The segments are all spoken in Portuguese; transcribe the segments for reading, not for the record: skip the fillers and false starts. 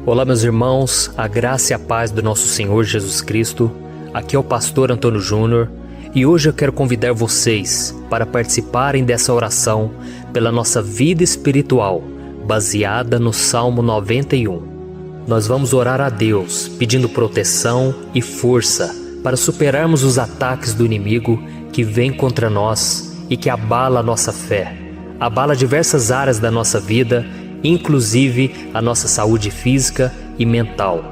Olá, meus irmãos, a graça e a paz do nosso Senhor Jesus Cristo. Aqui é o pastor Antônio Júnior e hoje eu quero convidar vocês para participarem dessa oração pela nossa vida espiritual, baseada no Salmo 91. Nós vamos orar a Deus pedindo proteção e força para superarmos os ataques do inimigo que vem contra nós e que abala a nossa fé, abala diversas áreas da nossa vida, inclusive a nossa saúde física e mental.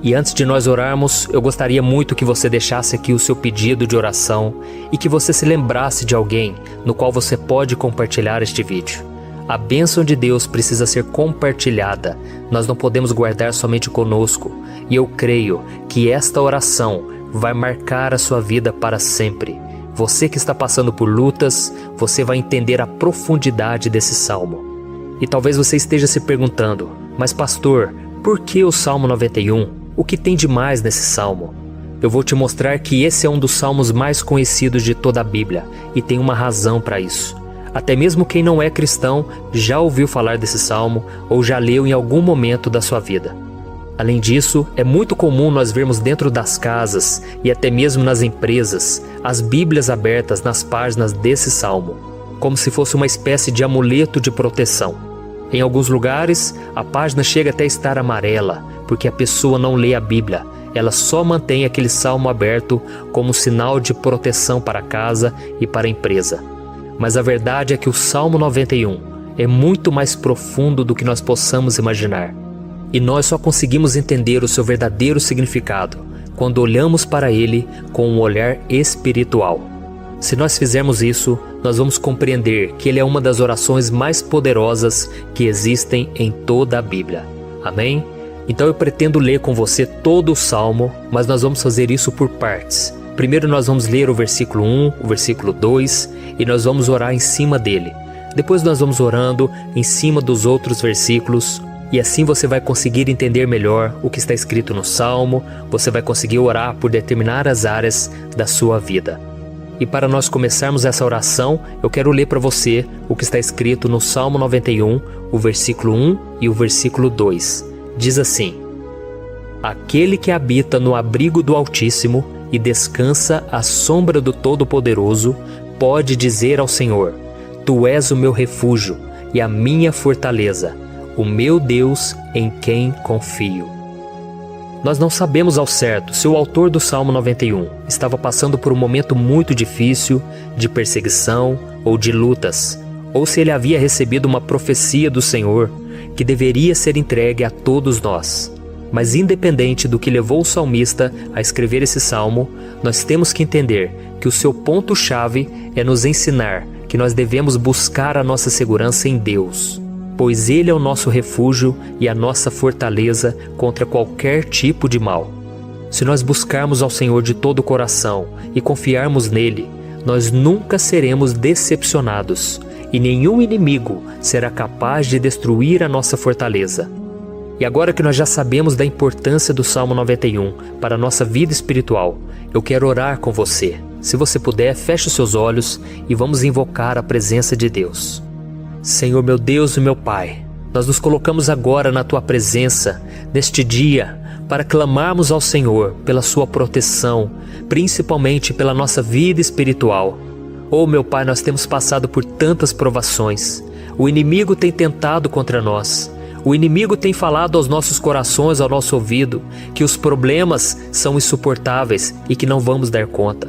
E antes de nós orarmos, eu gostaria muito que você deixasse aqui o seu pedido de oração e que você se lembrasse de alguém no qual você pode compartilhar este vídeo. A bênção de Deus precisa ser compartilhada, nós não podemos guardar somente conosco, e eu creio que esta oração vai marcar a sua vida para sempre. Você que está passando por lutas, você vai entender a profundidade desse salmo. E talvez você esteja se perguntando, mas pastor, por que o Salmo 91? O que tem de mais nesse salmo? Eu vou te mostrar que esse é um dos salmos mais conhecidos de toda a Bíblia e tem uma razão para isso. Até mesmo quem não é cristão já ouviu falar desse salmo ou já leu em algum momento da sua vida. Além disso, é muito comum nós vermos dentro das casas e até mesmo nas empresas as Bíblias abertas nas páginas desse salmo, como se fosse uma espécie de amuleto de proteção. Em alguns lugares, a página chega até a estar amarela, porque a pessoa não lê a Bíblia, ela só mantém aquele salmo aberto como sinal de proteção para a casa e para a empresa. Mas a verdade é que o Salmo 91 é muito mais profundo do que nós possamos imaginar. E nós só conseguimos entender o seu verdadeiro significado quando olhamos para ele com um olhar espiritual. Se nós fizermos isso, nós vamos compreender que ele é uma das orações mais poderosas que existem em toda a Bíblia. Amém? Então eu pretendo ler com você todo o Salmo, mas nós vamos fazer isso por partes. Primeiro nós vamos ler o versículo 1, o versículo 2 e nós vamos orar em cima dele. Depois nós vamos orando em cima dos outros versículos e assim você vai conseguir entender melhor o que está escrito no Salmo, você vai conseguir orar por determinadas áreas da sua vida. E para nós começarmos essa oração, eu quero ler para você o que está escrito no Salmo 91, o versículo 1 e o versículo 2. Diz assim: Aquele que habita no abrigo do Altíssimo e descansa à sombra do Todo-Poderoso, pode dizer ao Senhor: Tu és o meu refúgio e a minha fortaleza, o meu Deus em quem confio. Nós não sabemos ao certo se o autor do Salmo 91 estava passando por um momento muito difícil, de perseguição ou de lutas, ou se ele havia recebido uma profecia do Senhor que deveria ser entregue a todos nós. Mas independente do que levou o salmista a escrever esse salmo, nós temos que entender que o seu ponto-chave é nos ensinar que nós devemos buscar a nossa segurança em Deus, pois Ele é o nosso refúgio e a nossa fortaleza contra qualquer tipo de mal. Se nós buscarmos ao Senhor de todo o coração e confiarmos nele, nós nunca seremos decepcionados e nenhum inimigo será capaz de destruir a nossa fortaleza. E agora que nós já sabemos da importância do Salmo 91 para a nossa vida espiritual, eu quero orar com você. Se você puder, feche os seus olhos e vamos invocar a presença de Deus. Senhor meu Deus e meu Pai, nós nos colocamos agora na Tua presença, neste dia, para clamarmos ao Senhor pela Sua proteção, principalmente pela nossa vida espiritual. Oh meu Pai, nós temos passado por tantas provações, o inimigo tem tentado contra nós, o inimigo tem falado aos nossos corações, ao nosso ouvido, que os problemas são insuportáveis e que não vamos dar conta.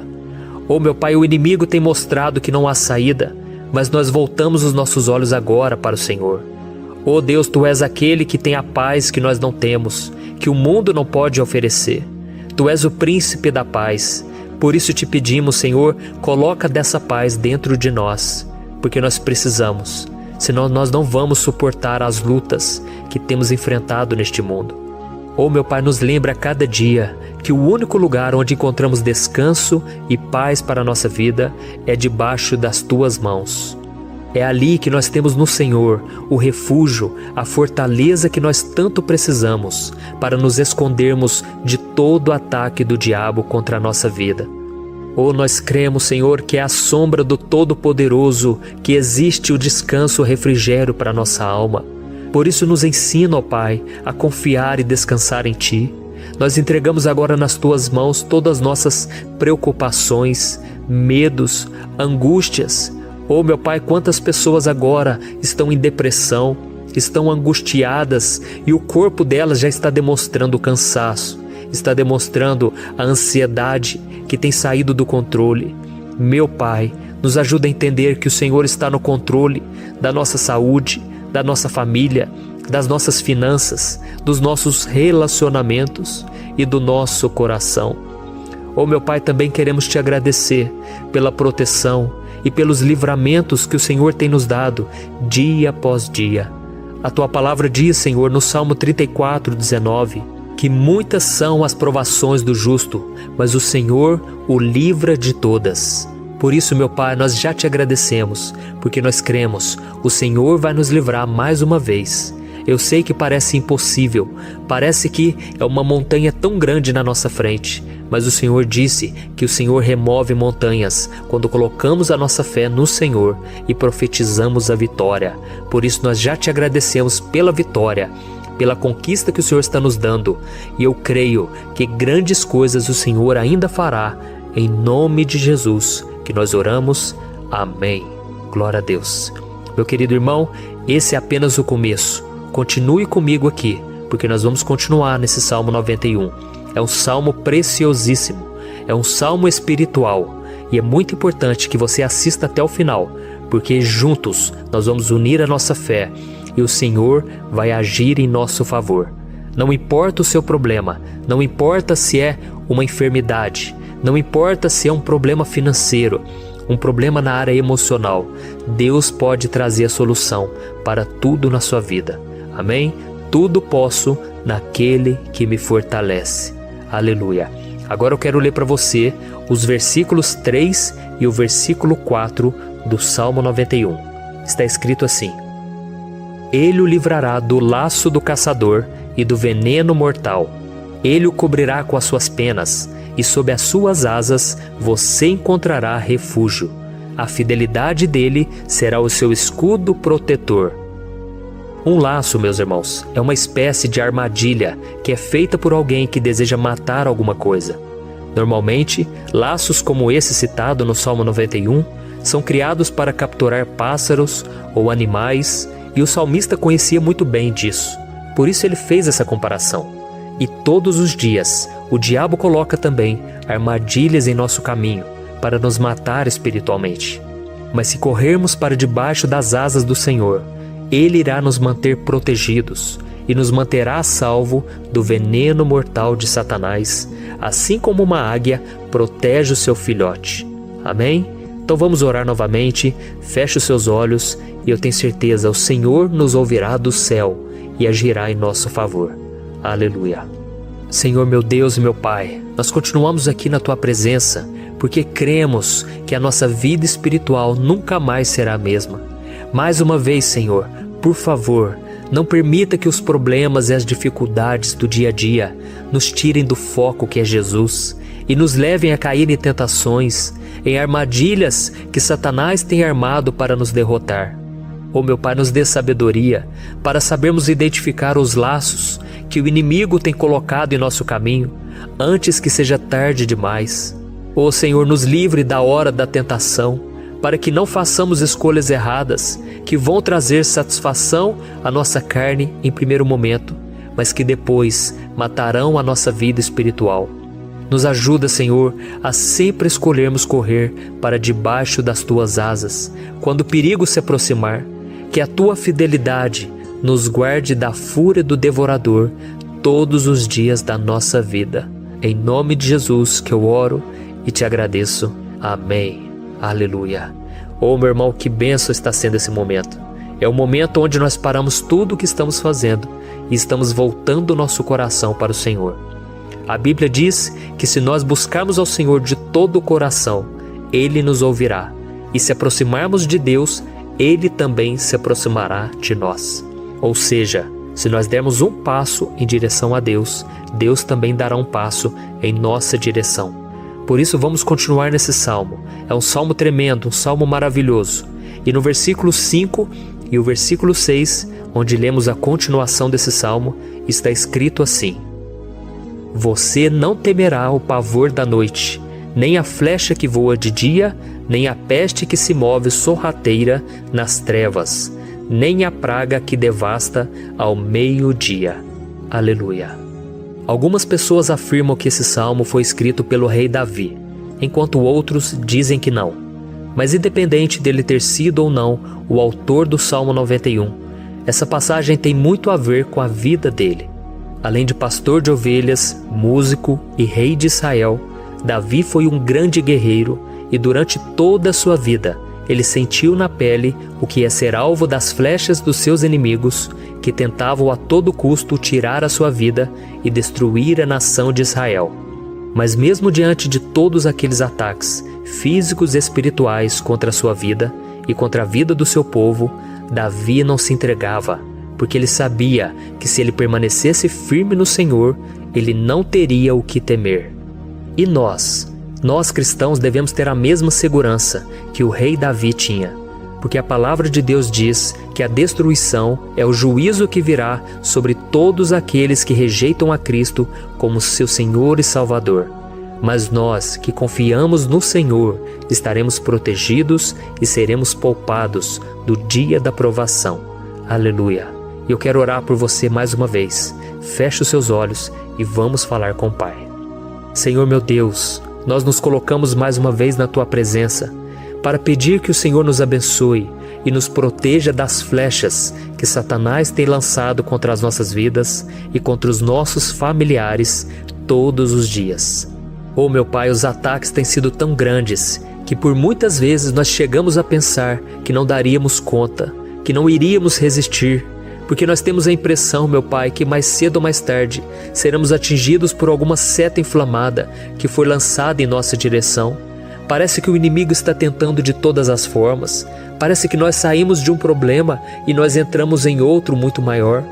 Oh meu Pai, o inimigo tem mostrado que não há saída, mas nós voltamos os nossos olhos agora para o Senhor. Oh Deus, Tu és aquele que tem a paz que nós não temos, que o mundo não pode oferecer. Tu és o príncipe da paz. Por isso te pedimos, Senhor, coloca dessa paz dentro de nós, porque nós precisamos, senão nós não vamos suportar as lutas que temos enfrentado neste mundo. Oh meu Pai, nos lembra a cada dia que o único lugar onde encontramos descanso e paz para a nossa vida é debaixo das Tuas mãos. É ali que nós temos no Senhor o refúgio, a fortaleza que nós tanto precisamos para nos escondermos de todo ataque do diabo contra a nossa vida. Oh, nós cremos, Senhor, que é à sombra do Todo-Poderoso que existe o descanso, o refrigério para a nossa alma. Por isso nos ensina, ó Pai, a confiar e descansar em Ti. Nós entregamos agora nas Tuas mãos todas as nossas preocupações, medos, angústias. Oh, meu Pai, quantas pessoas agora estão em depressão, estão angustiadas e o corpo delas já está demonstrando cansaço, está demonstrando a ansiedade que tem saído do controle. Meu Pai, nos ajuda a entender que o Senhor está no controle da nossa saúde, da nossa família, das nossas finanças, dos nossos relacionamentos e do nosso coração. Oh, meu Pai, também queremos Te agradecer pela proteção e pelos livramentos que o Senhor tem nos dado dia após dia. A Tua palavra diz, Senhor, no Salmo 34:19, que muitas são as provações do justo, mas o Senhor o livra de todas. Por isso, meu Pai, nós já Te agradecemos, porque nós cremos, o Senhor vai nos livrar mais uma vez. Eu sei que parece impossível, parece que é uma montanha tão grande na nossa frente, mas o Senhor disse que o Senhor remove montanhas quando colocamos a nossa fé no Senhor e profetizamos a vitória. Por isso nós já Te agradecemos pela vitória, pela conquista que o Senhor está nos dando, e eu creio que grandes coisas o Senhor ainda fará, em nome de Jesus, que nós oramos. Amém. Glória a Deus. Meu querido irmão, esse é apenas o começo. Continue comigo aqui, porque nós vamos continuar nesse Salmo 91. É um salmo preciosíssimo, é um salmo espiritual, e é muito importante que você assista até o final, porque juntos nós vamos unir a nossa fé e o Senhor vai agir em nosso favor. Não importa o seu problema, não importa se é uma enfermidade, não importa se é um problema financeiro, um problema na área emocional, Deus pode trazer a solução para tudo na sua vida. Amém? Tudo posso naquele que me fortalece. Aleluia. Agora eu quero ler para você os versículos 3 e o versículo 4 do Salmo 91. Está escrito assim: Ele o livrará do laço do caçador e do veneno mortal. Ele o cobrirá com as suas penas, e sob as suas asas você encontrará refúgio. A fidelidade dele será o seu escudo protetor. Um laço, meus irmãos, é uma espécie de armadilha que é feita por alguém que deseja matar alguma coisa. Normalmente, laços como esse citado no Salmo 91 são criados para capturar pássaros ou animais, e o salmista conhecia muito bem disso. Por isso ele fez essa comparação. E todos os dias, o diabo coloca também armadilhas em nosso caminho para nos matar espiritualmente. Mas se corrermos para debaixo das asas do Senhor, Ele irá nos manter protegidos e nos manterá a salvo do veneno mortal de Satanás, assim como uma águia protege o seu filhote. Amém? Então vamos orar novamente, feche os seus olhos e eu tenho certeza, o Senhor nos ouvirá do céu e agirá em nosso favor. Aleluia. Senhor, meu Deus e meu Pai, nós continuamos aqui na Tua presença porque cremos que a nossa vida espiritual nunca mais será a mesma. Mais uma vez, Senhor, por favor, não permita que os problemas e as dificuldades do dia a dia nos tirem do foco que é Jesus e nos levem a cair em tentações, em armadilhas que Satanás tem armado para nos derrotar. Oh, meu Pai, nos dê sabedoria para sabermos identificar os laços que o inimigo tem colocado em nosso caminho antes que seja tarde demais. Oh, Senhor, nos livre da hora da tentação, para que não façamos escolhas erradas que vão trazer satisfação à nossa carne em primeiro momento, mas que depois matarão a nossa vida espiritual. Nos ajuda, Senhor, a sempre escolhermos correr para debaixo das Tuas asas, quando o perigo se aproximar. Que a Tua fidelidade nos guarde da fúria do devorador todos os dias da nossa vida. Em nome de Jesus que eu oro e Te agradeço. Amém. Aleluia. Oh, meu irmão, que bênção está sendo esse momento. É o momento onde nós paramos tudo o que estamos fazendo e estamos voltando o nosso coração para o Senhor. A Bíblia diz que se nós buscarmos ao Senhor de todo o coração, Ele nos ouvirá. E se aproximarmos de Deus, Ele também se aproximará de nós. Ou seja, se nós dermos um passo em direção a Deus, Deus também dará um passo em nossa direção. Por isso vamos continuar nesse salmo. É um salmo tremendo, um salmo maravilhoso. E no versículo 5 e o versículo 6, onde lemos a continuação desse salmo, está escrito assim: Você não temerá o pavor da noite, nem a flecha que voa de dia, nem a peste que se move sorrateira nas trevas, nem a praga que devasta ao meio-dia. Aleluia. Algumas pessoas afirmam que esse salmo foi escrito pelo rei Davi, enquanto outros dizem que não. Mas independente dele ter sido ou não o autor do Salmo 91, essa passagem tem muito a ver com a vida dele. Além de pastor de ovelhas, músico e rei de Israel, Davi foi um grande guerreiro e durante toda a sua vida ele sentiu na pele o que é ser alvo das flechas dos seus inimigos que tentavam a todo custo tirar a sua vida e destruir a nação de Israel. Mas mesmo diante de todos aqueles ataques físicos e espirituais contra a sua vida e contra a vida do seu povo, Davi não se entregava, porque ele sabia que se ele permanecesse firme no Senhor, ele não teria o que temer. E nós cristãos devemos ter a mesma segurança que o rei Davi tinha, porque a palavra de Deus diz que a destruição é o juízo que virá sobre todos aqueles que rejeitam a Cristo como seu Senhor e Salvador. Mas nós que confiamos no Senhor estaremos protegidos e seremos poupados do dia da provação. Aleluia! Eu quero orar por você mais uma vez. Feche os seus olhos e vamos falar com o Pai. Senhor meu Deus, nós nos colocamos mais uma vez na Tua presença para pedir que o Senhor nos abençoe e nos proteja das flechas que Satanás tem lançado contra as nossas vidas e contra os nossos familiares todos os dias. Oh meu Pai, os ataques têm sido tão grandes que por muitas vezes nós chegamos a pensar que não daríamos conta, que não iríamos resistir, porque nós temos a impressão, meu Pai, que mais cedo ou mais tarde seremos atingidos por alguma seta inflamada que foi lançada em nossa direção. Parece que o inimigo está tentando de todas as formas. Parece que nós saímos de um problema e nós entramos em outro muito maior.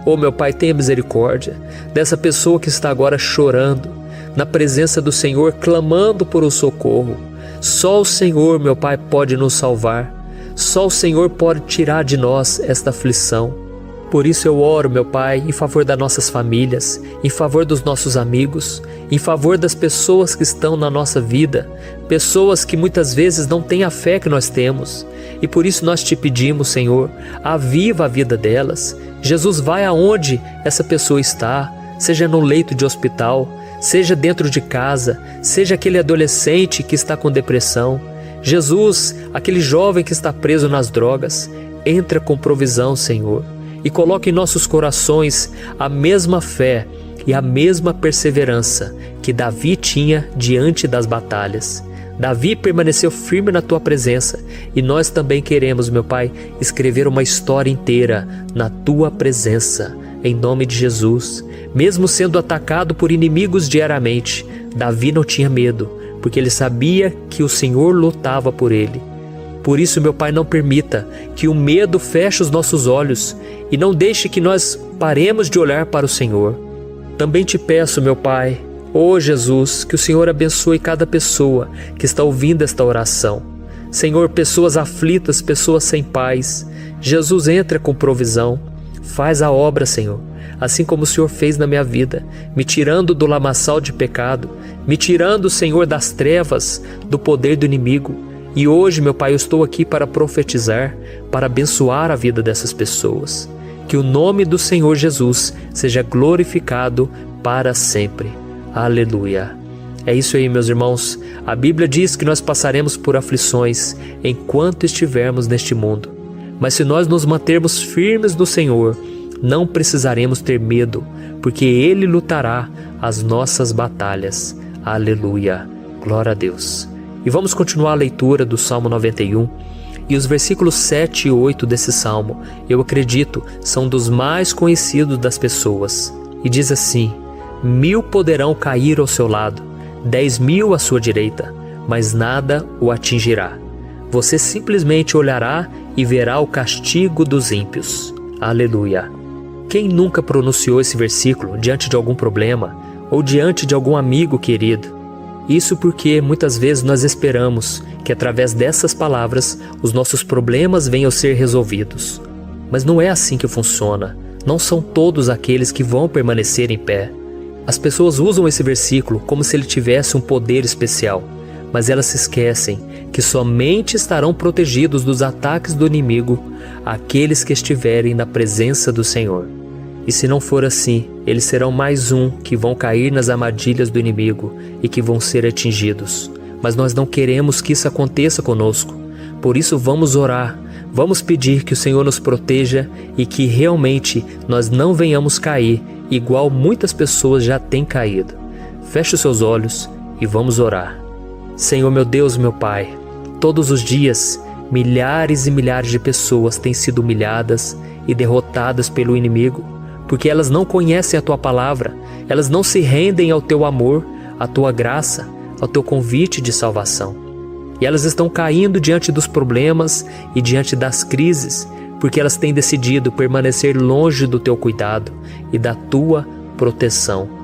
Oh meu Pai, tenha misericórdia dessa pessoa que está agora chorando, na presença do Senhor, clamando por um socorro. Só o Senhor, meu Pai, pode nos salvar. Só o Senhor pode tirar de nós esta aflição. Por isso eu oro, meu Pai, em favor das nossas famílias, em favor dos nossos amigos, em favor das pessoas que estão na nossa vida, pessoas que muitas vezes não têm a fé que nós temos. E por isso nós te pedimos, Senhor, aviva a vida delas. Jesus, vai aonde essa pessoa está, seja no leito de hospital, seja dentro de casa, seja aquele adolescente que está com depressão. Jesus, aquele jovem que está preso nas drogas, entra com provisão, Senhor, e coloque em nossos corações a mesma fé e a mesma perseverança que Davi tinha diante das batalhas. Davi permaneceu firme na Tua presença e nós também queremos, meu Pai, escrever uma história inteira na Tua presença, em nome de Jesus. Mesmo sendo atacado por inimigos diariamente, Davi não tinha medo, porque ele sabia que o Senhor lutava por ele. Por isso, meu Pai, não permita que o medo feche os nossos olhos e não deixe que nós paremos de olhar para o Senhor. Também te peço, meu Pai, ó Jesus, que o Senhor abençoe cada pessoa que está ouvindo esta oração. Senhor, pessoas aflitas, pessoas sem paz. Jesus, entra com provisão. Faz a obra, Senhor, assim como o Senhor fez na minha vida, me tirando do lamaçal de pecado, me tirando, Senhor, das trevas, do poder do inimigo. E hoje, meu Pai, eu estou aqui para profetizar, para abençoar a vida dessas pessoas. Que o nome do Senhor Jesus seja glorificado para sempre. Aleluia. É isso aí, meus irmãos. A Bíblia diz que nós passaremos por aflições enquanto estivermos neste mundo. Mas se nós nos mantermos firmes no Senhor, não precisaremos ter medo, porque Ele lutará as nossas batalhas. Aleluia. Glória a Deus. E vamos continuar a leitura do Salmo 91. E os versículos 7 e 8 desse Salmo, eu acredito, são dos mais conhecidos das pessoas. E diz assim: 1000 poderão cair ao seu lado, 10.000 à sua direita, mas nada o atingirá. Você simplesmente olhará e verá o castigo dos ímpios. Aleluia. Quem nunca pronunciou esse versículo diante de algum problema ou diante de algum amigo querido? Isso porque muitas vezes nós esperamos que através dessas palavras os nossos problemas venham a ser resolvidos. Mas não é assim que funciona. Não são todos aqueles que vão permanecer em pé. As pessoas usam esse versículo como se ele tivesse um poder especial, mas elas se esquecem que somente estarão protegidos dos ataques do inimigo aqueles que estiverem na presença do Senhor. E se não for assim, eles serão mais um que vão cair nas armadilhas do inimigo e que vão ser atingidos. Mas nós não queremos que isso aconteça conosco. Por isso vamos orar, vamos pedir que o Senhor nos proteja e que realmente nós não venhamos cair igual muitas pessoas já têm caído. Feche os seus olhos e vamos orar. Senhor meu Deus, meu Pai, todos os dias milhares e milhares de pessoas têm sido humilhadas e derrotadas pelo inimigo, porque elas não conhecem a Tua palavra, elas não se rendem ao Teu amor, à Tua graça, ao Teu convite de salvação. E elas estão caindo diante dos problemas e diante das crises, porque elas têm decidido permanecer longe do Teu cuidado e da Tua proteção.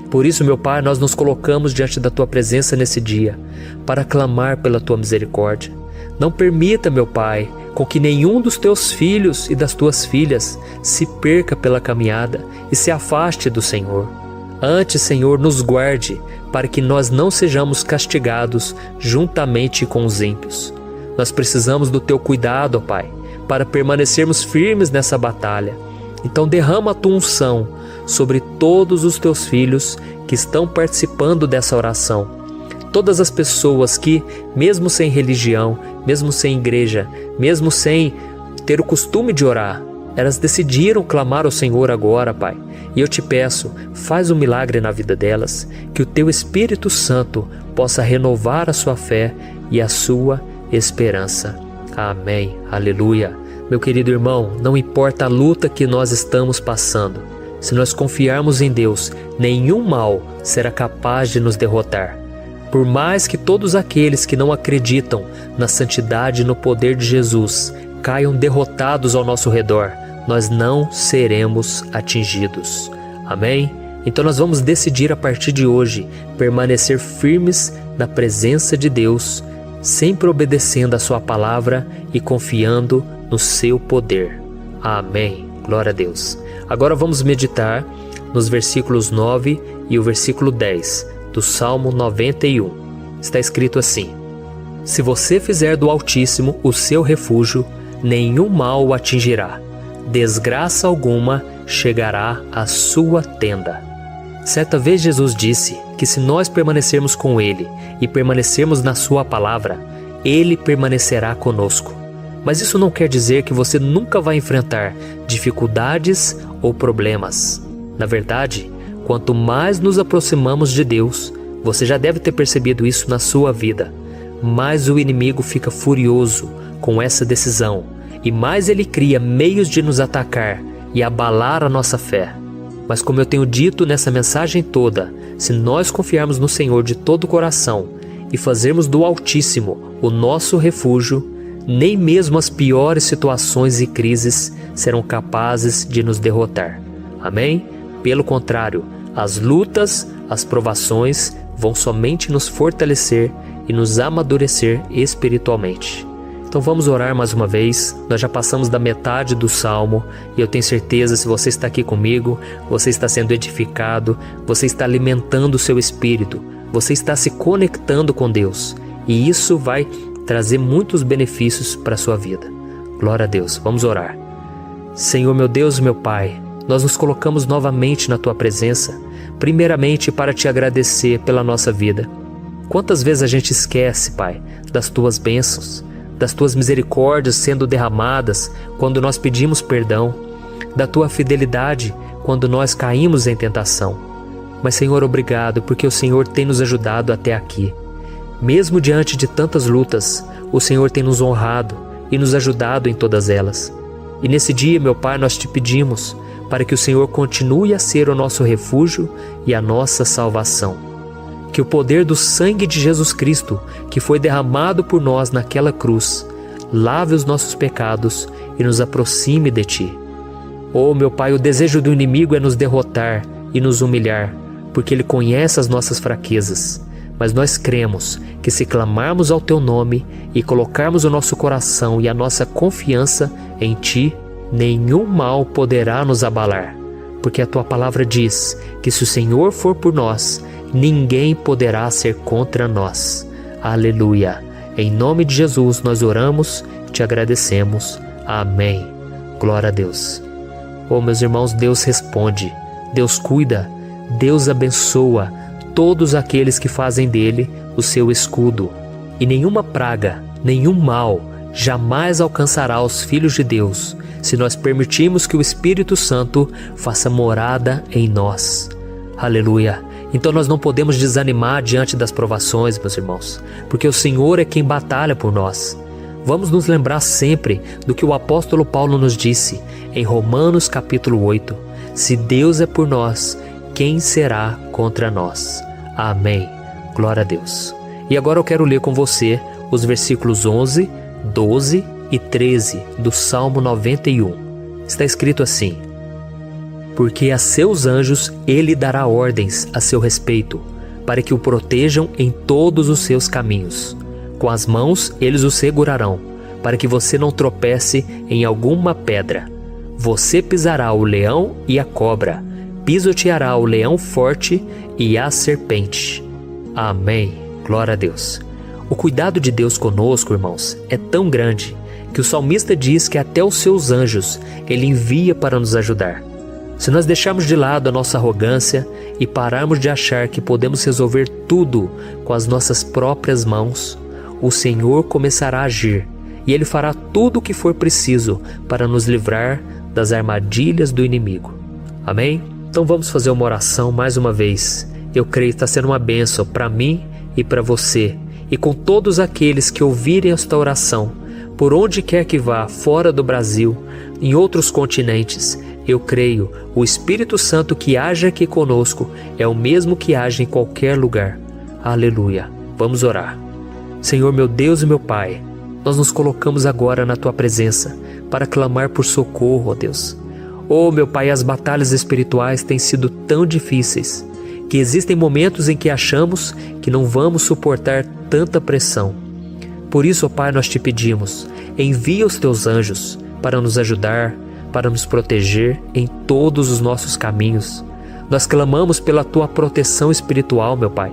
Por isso, meu Pai, nós nos colocamos diante da Tua presença nesse dia, para clamar pela Tua misericórdia. Não permita, meu Pai, com que nenhum dos Teus filhos e das Tuas filhas se perca pela caminhada e se afaste do Senhor. Antes, Senhor, nos guarde, para que nós não sejamos castigados juntamente com os ímpios. Nós precisamos do Teu cuidado, ó Pai, para permanecermos firmes nessa batalha. Então derrama a Tua unção sobre todos os Teus filhos que estão participando dessa oração. Todas as pessoas que, mesmo sem religião, mesmo sem igreja, mesmo sem ter o costume de orar, elas decidiram clamar ao Senhor agora, Pai. E eu te peço, faz um milagre na vida delas, que o Teu Espírito Santo possa renovar a sua fé e a sua esperança. Amém. Aleluia. Meu querido irmão, não importa a luta que nós estamos passando, se nós confiarmos em Deus, nenhum mal será capaz de nos derrotar. Por mais que todos aqueles que não acreditam na santidade e no poder de Jesus caiam derrotados ao nosso redor, nós não seremos atingidos. Amém? Então nós vamos decidir a partir de hoje permanecer firmes na presença de Deus, sempre obedecendo a Sua palavra e confiando no Seu poder. Amém. Glória a Deus. Agora vamos meditar nos versículos 9 e o versículo 10 do Salmo 91. Está escrito assim: Se você fizer do Altíssimo o seu refúgio, nenhum mal o atingirá, desgraça alguma chegará à sua tenda. Certa vez Jesus disse que se nós permanecermos com Ele e permanecermos na Sua palavra, Ele permanecerá conosco. Mas isso não quer dizer que você nunca vai enfrentar dificuldades ou problemas. Na verdade, quanto mais nos aproximamos de Deus, você já deve ter percebido isso na sua vida, mais o inimigo fica furioso com essa decisão e mais ele cria meios de nos atacar e abalar a nossa fé. Mas como eu tenho dito nessa mensagem toda, se nós confiarmos no Senhor de todo o coração e fazermos do Altíssimo o nosso refúgio, nem mesmo as piores situações e crises serão capazes de nos derrotar. Amém? Pelo contrário, as lutas, as provações vão somente nos fortalecer e nos amadurecer espiritualmente. Então vamos orar mais uma vez. Nós já passamos da metade do Salmo e eu tenho certeza, se você está aqui comigo, você está sendo edificado, você está alimentando o seu espírito, você está se conectando com Deus e isso vai trazer muitos benefícios para a sua vida. Glória a Deus. Vamos orar. Senhor meu Deus, meu Pai, nós nos colocamos novamente na Tua presença, primeiramente para Te agradecer pela nossa vida. Quantas vezes a gente esquece, Pai, das Tuas bênçãos, das Tuas misericórdias sendo derramadas quando nós pedimos perdão, da Tua fidelidade quando nós caímos em tentação. Mas, Senhor, obrigado, porque o Senhor tem nos ajudado até aqui. Mesmo diante de tantas lutas, o Senhor tem nos honrado e nos ajudado em todas elas. E nesse dia, meu Pai, nós Te pedimos para que o Senhor continue a ser o nosso refúgio e a nossa salvação. Que o poder do sangue de Jesus Cristo, que foi derramado por nós naquela cruz, lave os nossos pecados e nos aproxime de Ti. Oh, meu Pai, o desejo do inimigo é nos derrotar e nos humilhar, porque ele conhece as nossas fraquezas. Mas nós cremos que se clamarmos ao Teu nome e colocarmos o nosso coração e a nossa confiança em Ti, nenhum mal poderá nos abalar, porque a tua palavra diz que se o Senhor for por nós, ninguém poderá ser contra nós. Aleluia! Em nome de Jesus nós oramos, te agradecemos. Amém. Glória a Deus. Oh, meus irmãos, Deus responde, Deus cuida, Deus abençoa todos aqueles que fazem dele o seu escudo. E nenhuma praga, nenhum mal jamais alcançará os filhos de Deus, se nós permitirmos que o Espírito Santo faça morada em nós. Aleluia! Então nós não podemos desanimar diante das provações, meus irmãos, porque o Senhor é quem batalha por nós. Vamos nos lembrar sempre do que o apóstolo Paulo nos disse em Romanos capítulo 8. Se Deus é por nós, quem será contra nós? Amém. Glória a Deus. E agora eu quero ler com você os versículos 11, 12 e 13 do Salmo 91. Está escrito assim: porque a seus anjos ele dará ordens a seu respeito, para que o protejam em todos os seus caminhos. Com as mãos eles o segurarão, para que você não tropece em alguma pedra. Você pisará o leão e a cobra, pisoteará o leão forte e a serpente. Amém. Glória a Deus. O cuidado de Deus conosco, irmãos, é tão grande que o salmista diz que até os seus anjos ele envia para nos ajudar. Se nós deixarmos de lado a nossa arrogância e pararmos de achar que podemos resolver tudo com as nossas próprias mãos, o Senhor começará a agir e Ele fará tudo o que for preciso para nos livrar das armadilhas do inimigo. Amém? Então vamos fazer uma oração mais uma vez. Eu creio que está sendo uma bênção para mim e para você, e com todos aqueles que ouvirem esta oração, por onde quer que vá, fora do Brasil, em outros continentes. Eu creio, o Espírito Santo que age aqui conosco é o mesmo que age em qualquer lugar. Aleluia. Vamos orar. Senhor, meu Deus e meu Pai, nós nos colocamos agora na Tua presença para clamar por socorro, ó Deus. Oh, meu Pai, as batalhas espirituais têm sido tão difíceis que existem momentos em que achamos que não vamos suportar tanta pressão. Por isso, ó Pai, nós te pedimos, envia os Teus anjos para nos ajudar, para nos proteger em todos os nossos caminhos. Nós clamamos pela Tua proteção espiritual, meu Pai.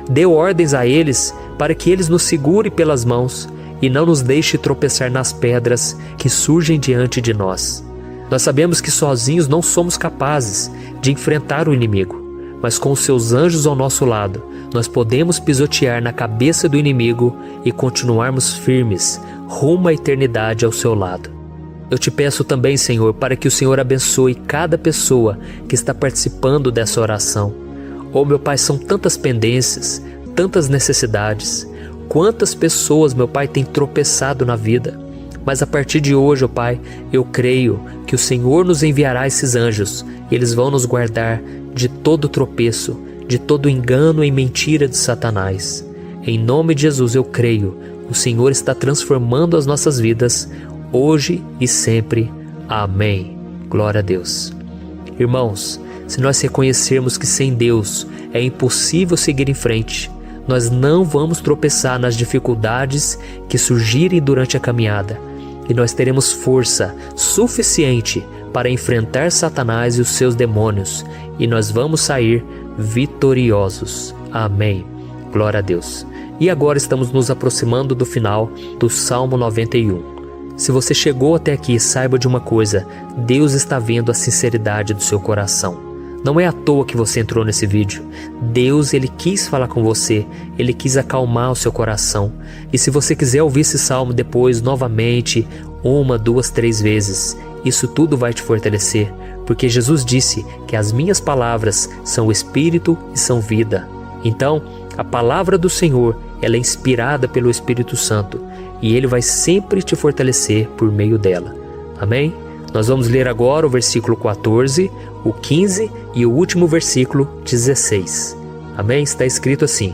Dê ordens a eles para que eles nos segurem pelas mãos e não nos deixe tropeçar nas pedras que surgem diante de nós. Nós sabemos que sozinhos não somos capazes de enfrentar o inimigo, mas com os Seus anjos ao nosso lado, nós podemos pisotear na cabeça do inimigo e continuarmos firmes rumo à eternidade ao Seu lado. Eu te peço também, Senhor, para que o Senhor abençoe cada pessoa que está participando dessa oração. Oh, meu Pai, são tantas pendências, tantas necessidades. Quantas pessoas, meu Pai, têm tropeçado na vida. Mas a partir de hoje, ó Pai, eu creio que o Senhor nos enviará esses anjos e eles vão nos guardar de todo tropeço, de todo engano e mentira de Satanás. Em nome de Jesus eu creio, o Senhor está transformando as nossas vidas hoje e sempre. Amém. Glória a Deus. Irmãos, se nós reconhecermos que sem Deus é impossível seguir em frente, nós não vamos tropeçar nas dificuldades que surgirem durante a caminhada, e nós teremos força suficiente para enfrentar Satanás e os seus demônios, e nós vamos sair vitoriosos. Amém. Glória a Deus. E agora estamos nos aproximando do final do Salmo 91. Se você chegou até aqui, saiba de uma coisa: Deus está vendo a sinceridade do seu coração. Não é à toa que você entrou nesse vídeo. Deus, Ele quis falar com você, Ele quis acalmar o seu coração. E se você quiser ouvir esse salmo depois, novamente, 1, 2, 3 vezes, isso tudo vai te fortalecer, porque Jesus disse que as minhas palavras são espírito e são vida. Então, a palavra do Senhor, ela é inspirada pelo Espírito Santo, e Ele vai sempre te fortalecer por meio dela. Amém? Nós vamos ler agora o versículo 14, o 15 e o último versículo 16. Amém? Está escrito assim: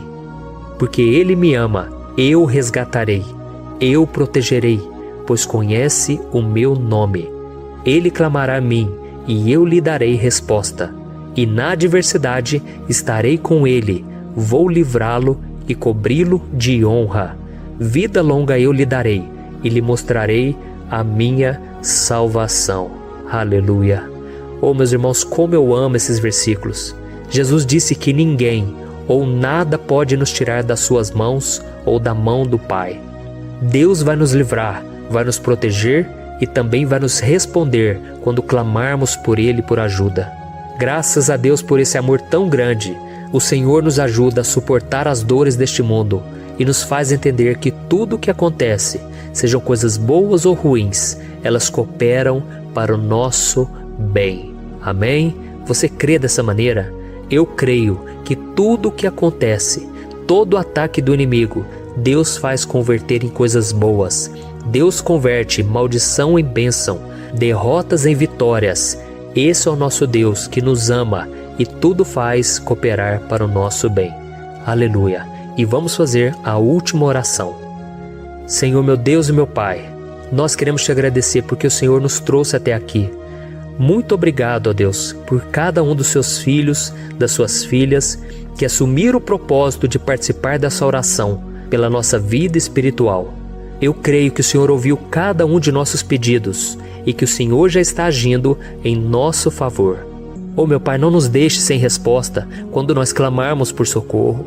porque Ele me ama, eu o resgatarei, eu o protegerei, pois conhece o meu nome. Ele clamará a mim, e eu lhe darei resposta. E na adversidade estarei com ele, vou livrá-lo e cobri-lo de honra. Vida longa eu lhe darei, e lhe mostrarei a minha salvação. Aleluia. Oh, meus irmãos, como eu amo esses versículos. Jesus disse que ninguém ou nada pode nos tirar das suas mãos ou da mão do Pai. Deus vai nos livrar, vai nos proteger e também vai nos responder quando clamarmos por Ele por ajuda. Graças a Deus por esse amor tão grande, o Senhor nos ajuda a suportar as dores deste mundo e nos faz entender que tudo o que acontece, sejam coisas boas ou ruins, elas cooperam para o nosso bem. Amém? Você crê dessa maneira? Eu creio que tudo o que acontece, todo ataque do inimigo, Deus faz converter em coisas boas. Deus converte maldição em bênção, derrotas em vitórias. Esse é o nosso Deus que nos ama e tudo faz cooperar para o nosso bem. Aleluia! E vamos fazer a última oração. Senhor, meu Deus e meu Pai, nós queremos te agradecer porque o Senhor nos trouxe até aqui. Muito obrigado, ó Deus, por cada um dos seus filhos, das suas filhas, que assumiram o propósito de participar dessa oração pela nossa vida espiritual. Eu creio que o Senhor ouviu cada um de nossos pedidos e que o Senhor já está agindo em nosso favor. Oh, meu Pai, não nos deixe sem resposta quando nós clamarmos por socorro.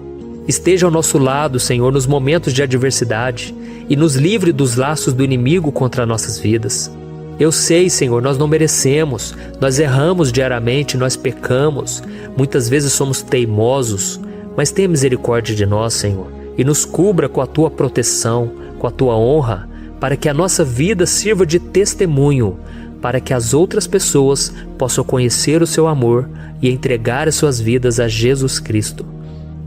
Esteja ao nosso lado, Senhor, nos momentos de adversidade e nos livre dos laços do inimigo contra nossas vidas. Eu sei, Senhor, nós não merecemos, nós erramos diariamente, nós pecamos, muitas vezes somos teimosos, mas tenha misericórdia de nós, Senhor, e nos cubra com a Tua proteção, com a Tua honra, para que a nossa vida sirva de testemunho, para que as outras pessoas possam conhecer o Seu amor e entregar as suas vidas a Jesus Cristo.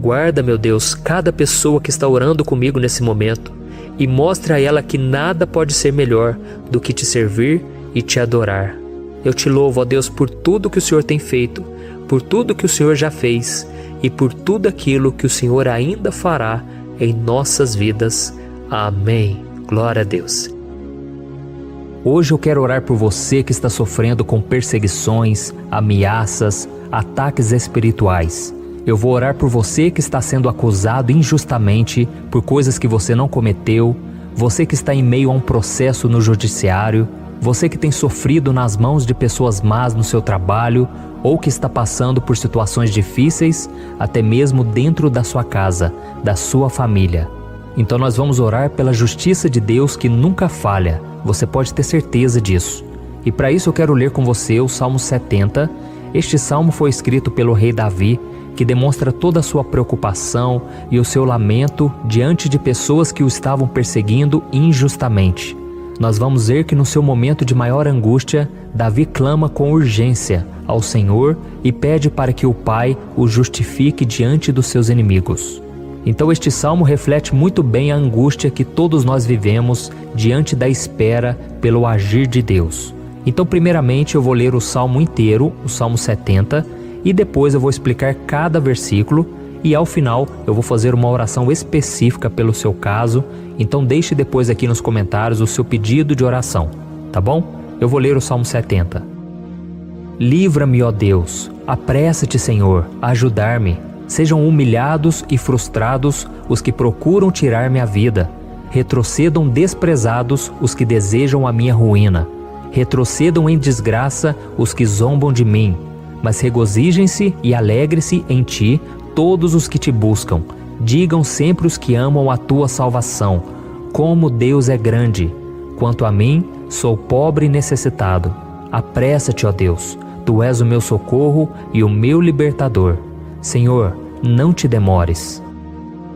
Guarda, meu Deus, cada pessoa que está orando comigo nesse momento e mostre a ela que nada pode ser melhor do que te servir e te adorar. Eu te louvo, ó Deus, por tudo que o Senhor tem feito, por tudo que o Senhor já fez e por tudo aquilo que o Senhor ainda fará em nossas vidas. Amém. Glória a Deus. Hoje eu quero orar por você que está sofrendo com perseguições, ameaças, ataques espirituais. Eu vou orar por você que está sendo acusado injustamente por coisas que você não cometeu, você que está em meio a um processo no judiciário, você que tem sofrido nas mãos de pessoas más no seu trabalho ou que está passando por situações difíceis, até mesmo dentro da sua casa, da sua família. Então nós vamos orar pela justiça de Deus que nunca falha, você pode ter certeza disso. E para isso eu quero ler com você o Salmo 70. Este salmo foi escrito pelo rei Davi, que demonstra toda a sua preocupação e o seu lamento diante de pessoas que o estavam perseguindo injustamente. Nós vamos ver que no seu momento de maior angústia, Davi clama com urgência ao Senhor e pede para que o Pai o justifique diante dos seus inimigos. Então este salmo reflete muito bem a angústia que todos nós vivemos diante da espera pelo agir de Deus. Então primeiramente eu vou ler o salmo inteiro, o Salmo 70, e depois eu vou explicar cada versículo e ao final eu vou fazer uma oração específica pelo seu caso. Então deixe depois aqui nos comentários o seu pedido de oração, tá bom? Eu vou ler o Salmo 70. Livra-me, ó Deus, apressa-te, Senhor, a ajudar-me. Sejam humilhados e frustrados os que procuram tirar-me a vida. Retrocedam desprezados os que desejam a minha ruína. Retrocedam em desgraça os que zombam de mim. Mas regozijem-se e alegre-se em ti todos os que te buscam. Digam sempre os que amam a tua salvação, como Deus é grande. Quanto a mim, sou pobre e necessitado. Apressa-te, ó Deus, tu és o meu socorro e o meu libertador. Senhor, não te demores.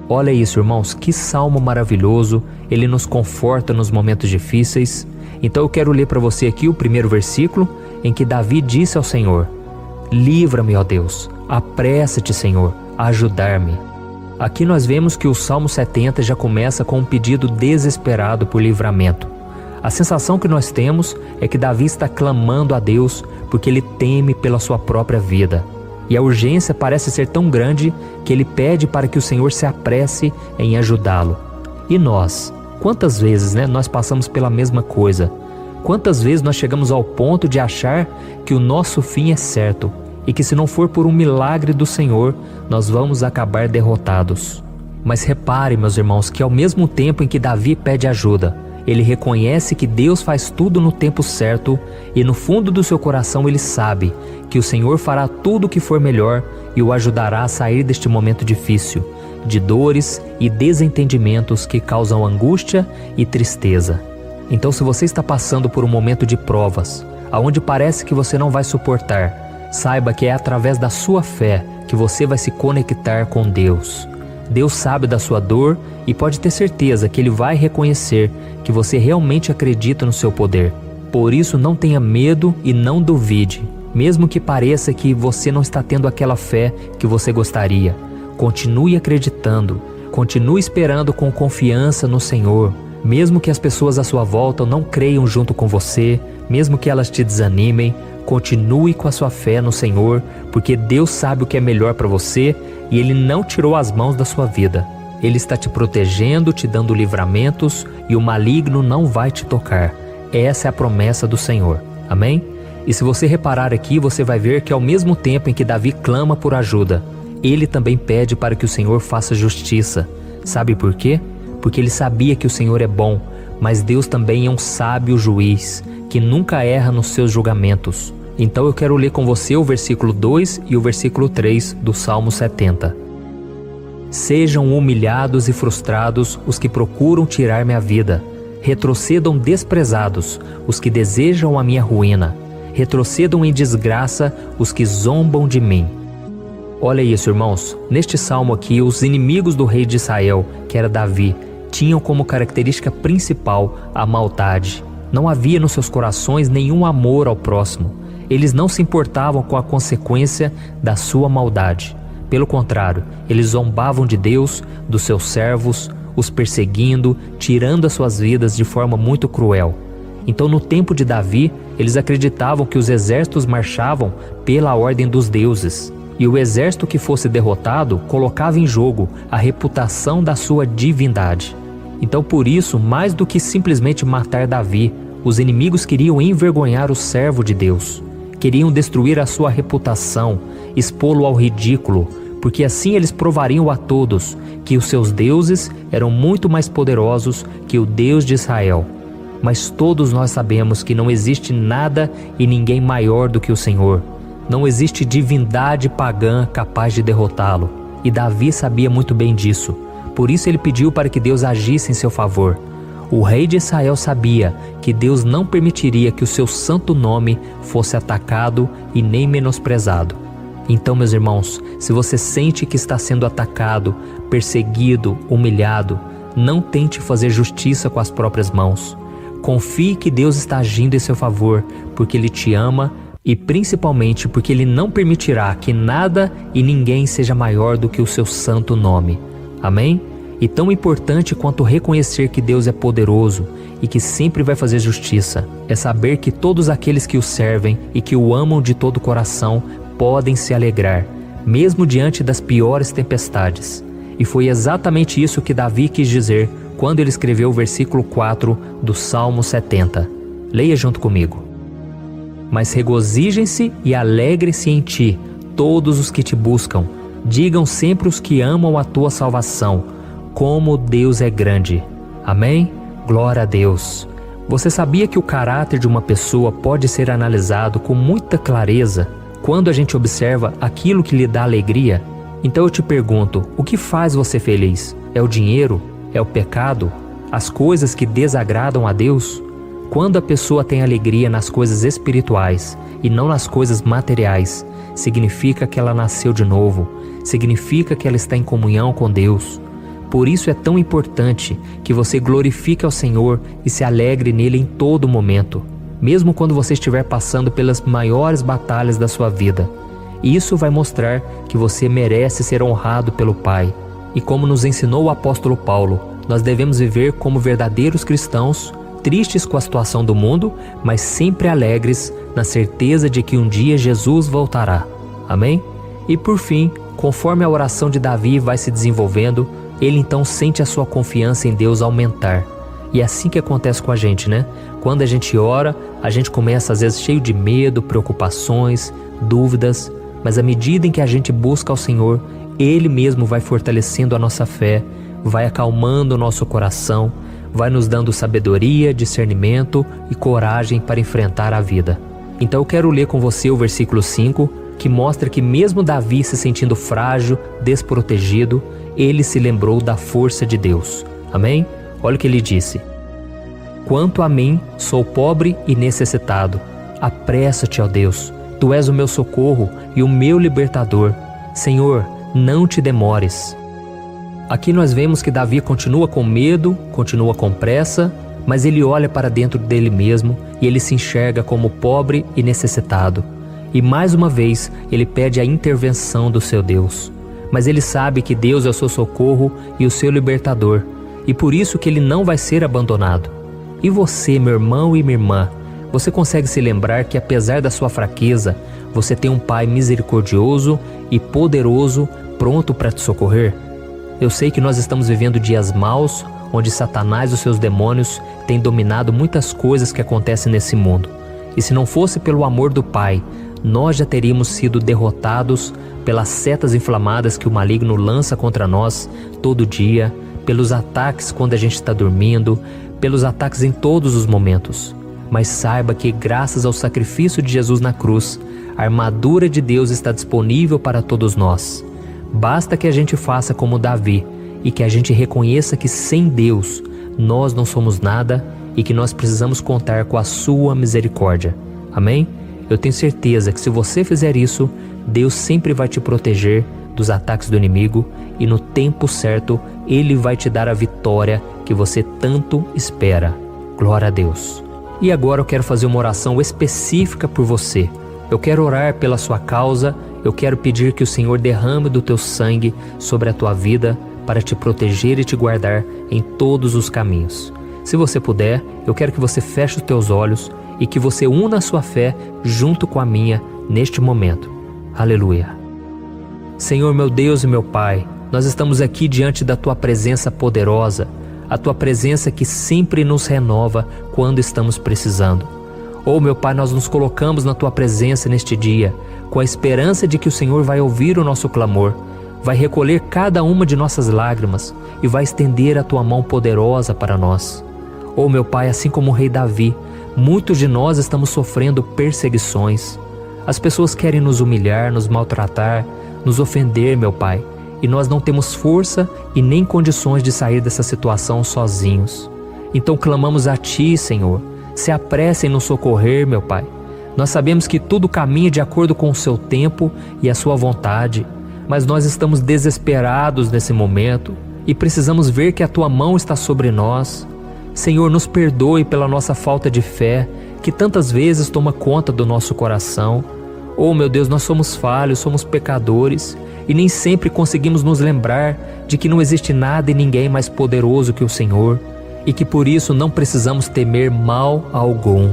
Olha isso, irmãos, que salmo maravilhoso, ele nos conforta nos momentos difíceis. Então eu quero ler para você aqui o primeiro versículo, em que Davi disse ao Senhor: livra-me, ó Deus, apressa-te, Senhor, a ajudar-me. Aqui nós vemos que o Salmo 70 já começa com um pedido desesperado por livramento. A sensação que nós temos é que Davi está clamando a Deus porque ele teme pela sua própria vida. E a urgência parece ser tão grande que ele pede para que o Senhor se apresse em ajudá-lo. E nós? Quantas vezes nós passamos pela mesma coisa? Quantas vezes nós chegamos ao ponto de achar que o nosso fim é certo e que se não for por um milagre do Senhor, nós vamos acabar derrotados? Mas repare, meus irmãos, que ao mesmo tempo em que Davi pede ajuda, Ele reconhece que Deus faz tudo no tempo certo e no fundo do seu coração ele sabe que o Senhor fará tudo o que for melhor e o ajudará a sair deste momento difícil, de dores e desentendimentos que causam angústia e tristeza. Então, se você está passando por um momento de provas, aonde parece que você não vai suportar, saiba que é através da sua fé que você vai se conectar com Deus. Deus sabe da sua dor e pode ter certeza que Ele vai reconhecer que você realmente acredita no seu poder. Por isso, não tenha medo e não duvide, mesmo que pareça que você não está tendo aquela fé que você gostaria. Continue acreditando, continue esperando com confiança no Senhor. Mesmo que as pessoas à sua volta não creiam junto com você, mesmo que elas te desanimem, continue com a sua fé no Senhor, porque Deus sabe o que é melhor para você e Ele não tirou as mãos da sua vida. Ele está te protegendo, te dando livramentos e o maligno não vai te tocar. Essa é a promessa do Senhor. Amém? E se você reparar aqui, você vai ver que ao mesmo tempo em que Davi clama por ajuda, ele também pede para que o Senhor faça justiça. Sabe por quê? Porque ele sabia que o Senhor é bom, mas Deus também é um sábio juiz, que nunca erra nos seus julgamentos. Então eu quero ler com você o versículo 2 e o versículo 3 do Salmo 70. Sejam humilhados e frustrados os que procuram tirar minha vida. Retrocedam desprezados os que desejam a minha ruína. Retrocedam em desgraça os que zombam de mim. Olha isso, irmãos. Neste salmo aqui, os inimigos do rei de Israel, que era Davi, tinham como característica principal a maldade. Não havia nos seus corações nenhum amor ao próximo. Eles não se importavam com a consequência da sua maldade. Pelo contrário, eles zombavam de Deus, dos seus servos, os perseguindo, tirando as suas vidas de forma muito cruel. Então, no tempo de Davi, eles acreditavam que os exércitos marchavam pela ordem dos deuses. E o exército que fosse derrotado colocava em jogo a reputação da sua divindade. Então, por isso, mais do que simplesmente matar Davi, os inimigos queriam envergonhar o servo de Deus. Queriam destruir a sua reputação, expô-lo ao ridículo, porque assim eles provariam a todos que os seus deuses eram muito mais poderosos que o Deus de Israel. Mas todos nós sabemos que não existe nada e ninguém maior do que o Senhor. Não existe divindade pagã capaz de derrotá-lo. E Davi sabia muito bem disso. Por isso ele pediu para que Deus agisse em seu favor. O rei de Israel sabia que Deus não permitiria que o seu santo nome fosse atacado e nem menosprezado. Então, meus irmãos, se você sente que está sendo atacado, perseguido, humilhado, não tente fazer justiça com as próprias mãos. Confie que Deus está agindo em seu favor, porque Ele te ama e principalmente porque Ele não permitirá que nada e ninguém seja maior do que o seu santo nome. Amém? E tão importante quanto reconhecer que Deus é poderoso e que sempre vai fazer justiça, é saber que todos aqueles que o servem e que o amam de todo o coração podem se alegrar, mesmo diante das piores tempestades. E foi exatamente isso que Davi quis dizer quando ele escreveu o versículo 4 do Salmo 70. Leia junto comigo. Mas regozijem-se e alegrem-se em ti, todos os que te buscam. Digam sempre os que amam a tua salvação, como Deus é grande. Amém? Glória a Deus. Você sabia que o caráter de uma pessoa pode ser analisado com muita clareza quando a gente observa aquilo que lhe dá alegria? Então eu te pergunto, o que faz você feliz? É o dinheiro? É o pecado? As coisas que desagradam a Deus? Quando a pessoa tem alegria nas coisas espirituais e não nas coisas materiais, significa que ela nasceu de novo, significa que ela está em comunhão com Deus. Por isso é tão importante que você glorifique ao Senhor e se alegre nele em todo momento, mesmo quando você estiver passando pelas maiores batalhas da sua vida. Isso vai mostrar que você merece ser honrado pelo Pai. E como nos ensinou o apóstolo Paulo, nós devemos viver como verdadeiros cristãos, tristes com a situação do mundo, mas sempre alegres na certeza de que um dia Jesus voltará. Amém? E por fim, conforme a oração de Davi vai se desenvolvendo, ele então sente a sua confiança em Deus aumentar. E é assim que acontece com a gente, né? Quando a gente ora, a gente começa às vezes cheio de medo, preocupações, dúvidas, mas à medida em que a gente busca ao Senhor, Ele mesmo vai fortalecendo a nossa fé, vai acalmando o nosso coração, vai nos dando sabedoria, discernimento e coragem para enfrentar a vida. Então eu quero ler com você o versículo 5, que mostra que mesmo Davi se sentindo frágil, desprotegido, ele se lembrou da força de Deus. Amém? Olha o que ele disse: quanto a mim, sou pobre e necessitado. Apressa-te, ó Deus, tu és o meu socorro e o meu libertador. Senhor, não te demores. Aqui nós vemos que Davi continua com medo, continua com pressa, mas ele olha para dentro dele mesmo e ele se enxerga como pobre e necessitado. E mais uma vez ele pede a intervenção do seu Deus. Mas ele sabe que Deus é o seu socorro e o seu libertador, e por isso que ele não vai ser abandonado. E você, meu irmão e minha irmã, você consegue se lembrar que apesar da sua fraqueza, você tem um Pai misericordioso e poderoso pronto para te socorrer? Eu sei que nós estamos vivendo dias maus, onde Satanás e os seus demônios têm dominado muitas coisas que acontecem nesse mundo. E se não fosse pelo amor do Pai, nós já teríamos sido derrotados pelas setas inflamadas que o maligno lança contra nós todo dia, pelos ataques quando a gente está dormindo, pelos ataques em todos os momentos. Mas saiba que graças ao sacrifício de Jesus na cruz, a armadura de Deus está disponível para todos nós. Basta que a gente faça como Davi e que a gente reconheça que sem Deus nós não somos nada e que nós precisamos contar com a sua misericórdia. Amém? Eu tenho certeza que se você fizer isso, Deus sempre vai te proteger dos ataques do inimigo e no tempo certo Ele vai te dar a vitória que você tanto espera. Glória a Deus. E agora eu quero fazer uma oração específica por você. Eu quero orar pela sua causa, eu quero pedir que o Senhor derrame do teu sangue sobre a tua vida para te proteger e te guardar em todos os caminhos. Se você puder, eu quero que você feche os teus olhos e que você una a sua fé junto com a minha neste momento. Aleluia. Senhor, meu Deus e meu Pai, nós estamos aqui diante da Tua presença poderosa, a Tua presença que sempre nos renova quando estamos precisando. Oh, meu Pai, nós nos colocamos na Tua presença neste dia, com a esperança de que o Senhor vai ouvir o nosso clamor, vai recolher cada uma de nossas lágrimas e vai estender a Tua mão poderosa para nós. Oh, meu Pai, assim como o rei Davi, muitos de nós estamos sofrendo perseguições. As pessoas querem nos humilhar, nos maltratar, nos ofender, meu Pai, e nós não temos força e nem condições de sair dessa situação sozinhos. Então clamamos a Ti, Senhor, se apresse em nos socorrer, meu Pai. Nós sabemos que tudo caminha de acordo com o Seu tempo e a Sua vontade, mas nós estamos desesperados nesse momento e precisamos ver que a Tua mão está sobre nós. Senhor, nos perdoe pela nossa falta de fé, que tantas vezes toma conta do nosso coração. Oh, meu Deus, nós somos falhos, somos pecadores e nem sempre conseguimos nos lembrar de que não existe nada e ninguém mais poderoso que o Senhor e que por isso não precisamos temer mal algum.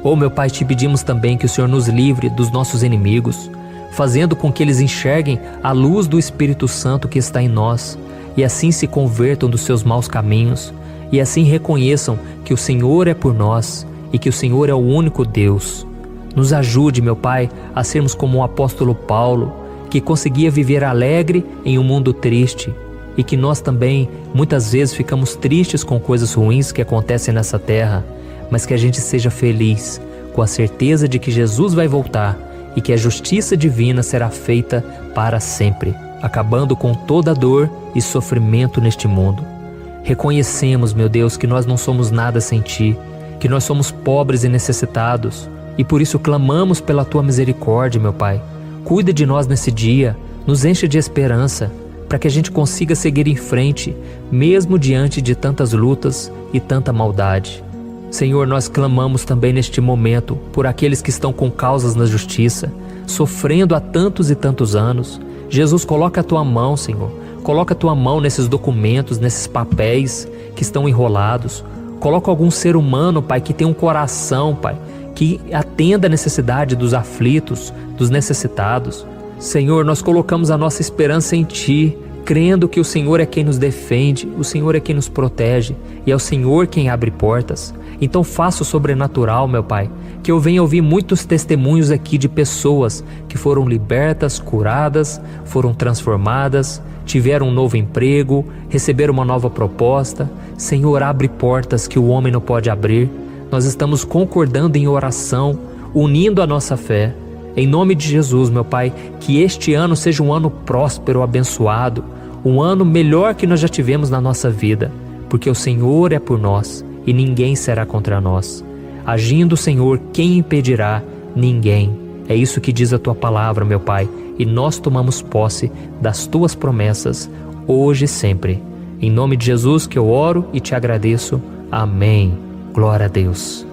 Oh, meu Pai, te pedimos também que o Senhor nos livre dos nossos inimigos, fazendo com que eles enxerguem a luz do Espírito Santo que está em nós e assim se convertam dos seus maus caminhos e assim reconheçam que o Senhor é por nós e que o Senhor é o único Deus. Nos ajude, meu Pai, a sermos como o apóstolo Paulo, que conseguia viver alegre em um mundo triste, e que nós também, muitas vezes, ficamos tristes com coisas ruins que acontecem nessa terra, mas que a gente seja feliz, com a certeza de que Jesus vai voltar e que a justiça divina será feita para sempre, acabando com toda dor e sofrimento neste mundo. Reconhecemos, meu Deus, que nós não somos nada sem Ti, que nós somos pobres e necessitados, e por isso clamamos pela Tua misericórdia, meu Pai. Cuida de nós nesse dia, nos enche de esperança, para que a gente consiga seguir em frente, mesmo diante de tantas lutas e tanta maldade. Senhor, nós clamamos também neste momento por aqueles que estão com causas na justiça, sofrendo há tantos e tantos anos. Jesus, coloca a Tua mão, Senhor. Coloca a Tua mão nesses documentos, nesses papéis que estão enrolados. Coloca algum ser humano, Pai, que tem um coração, Pai, que atenda a necessidade dos aflitos, dos necessitados. Senhor, nós colocamos a nossa esperança em Ti, crendo que o Senhor é quem nos defende, o Senhor é quem nos protege e é o Senhor quem abre portas. Então faça o sobrenatural, meu Pai, que eu venha ouvir muitos testemunhos aqui de pessoas que foram libertas, curadas, foram transformadas, tiveram um novo emprego, receberam uma nova proposta. Senhor, abre portas que o homem não pode abrir. Nós estamos concordando em oração, unindo a nossa fé. Em nome de Jesus, meu Pai, que este ano seja um ano próspero, abençoado, um ano melhor que nós já tivemos na nossa vida, porque o Senhor é por nós e ninguém será contra nós. Agindo o Senhor, quem impedirá? Ninguém. É isso que diz a Tua palavra, meu Pai, e nós tomamos posse das Tuas promessas, hoje e sempre. Em nome de Jesus que eu oro e te agradeço. Amém. Glória a Deus.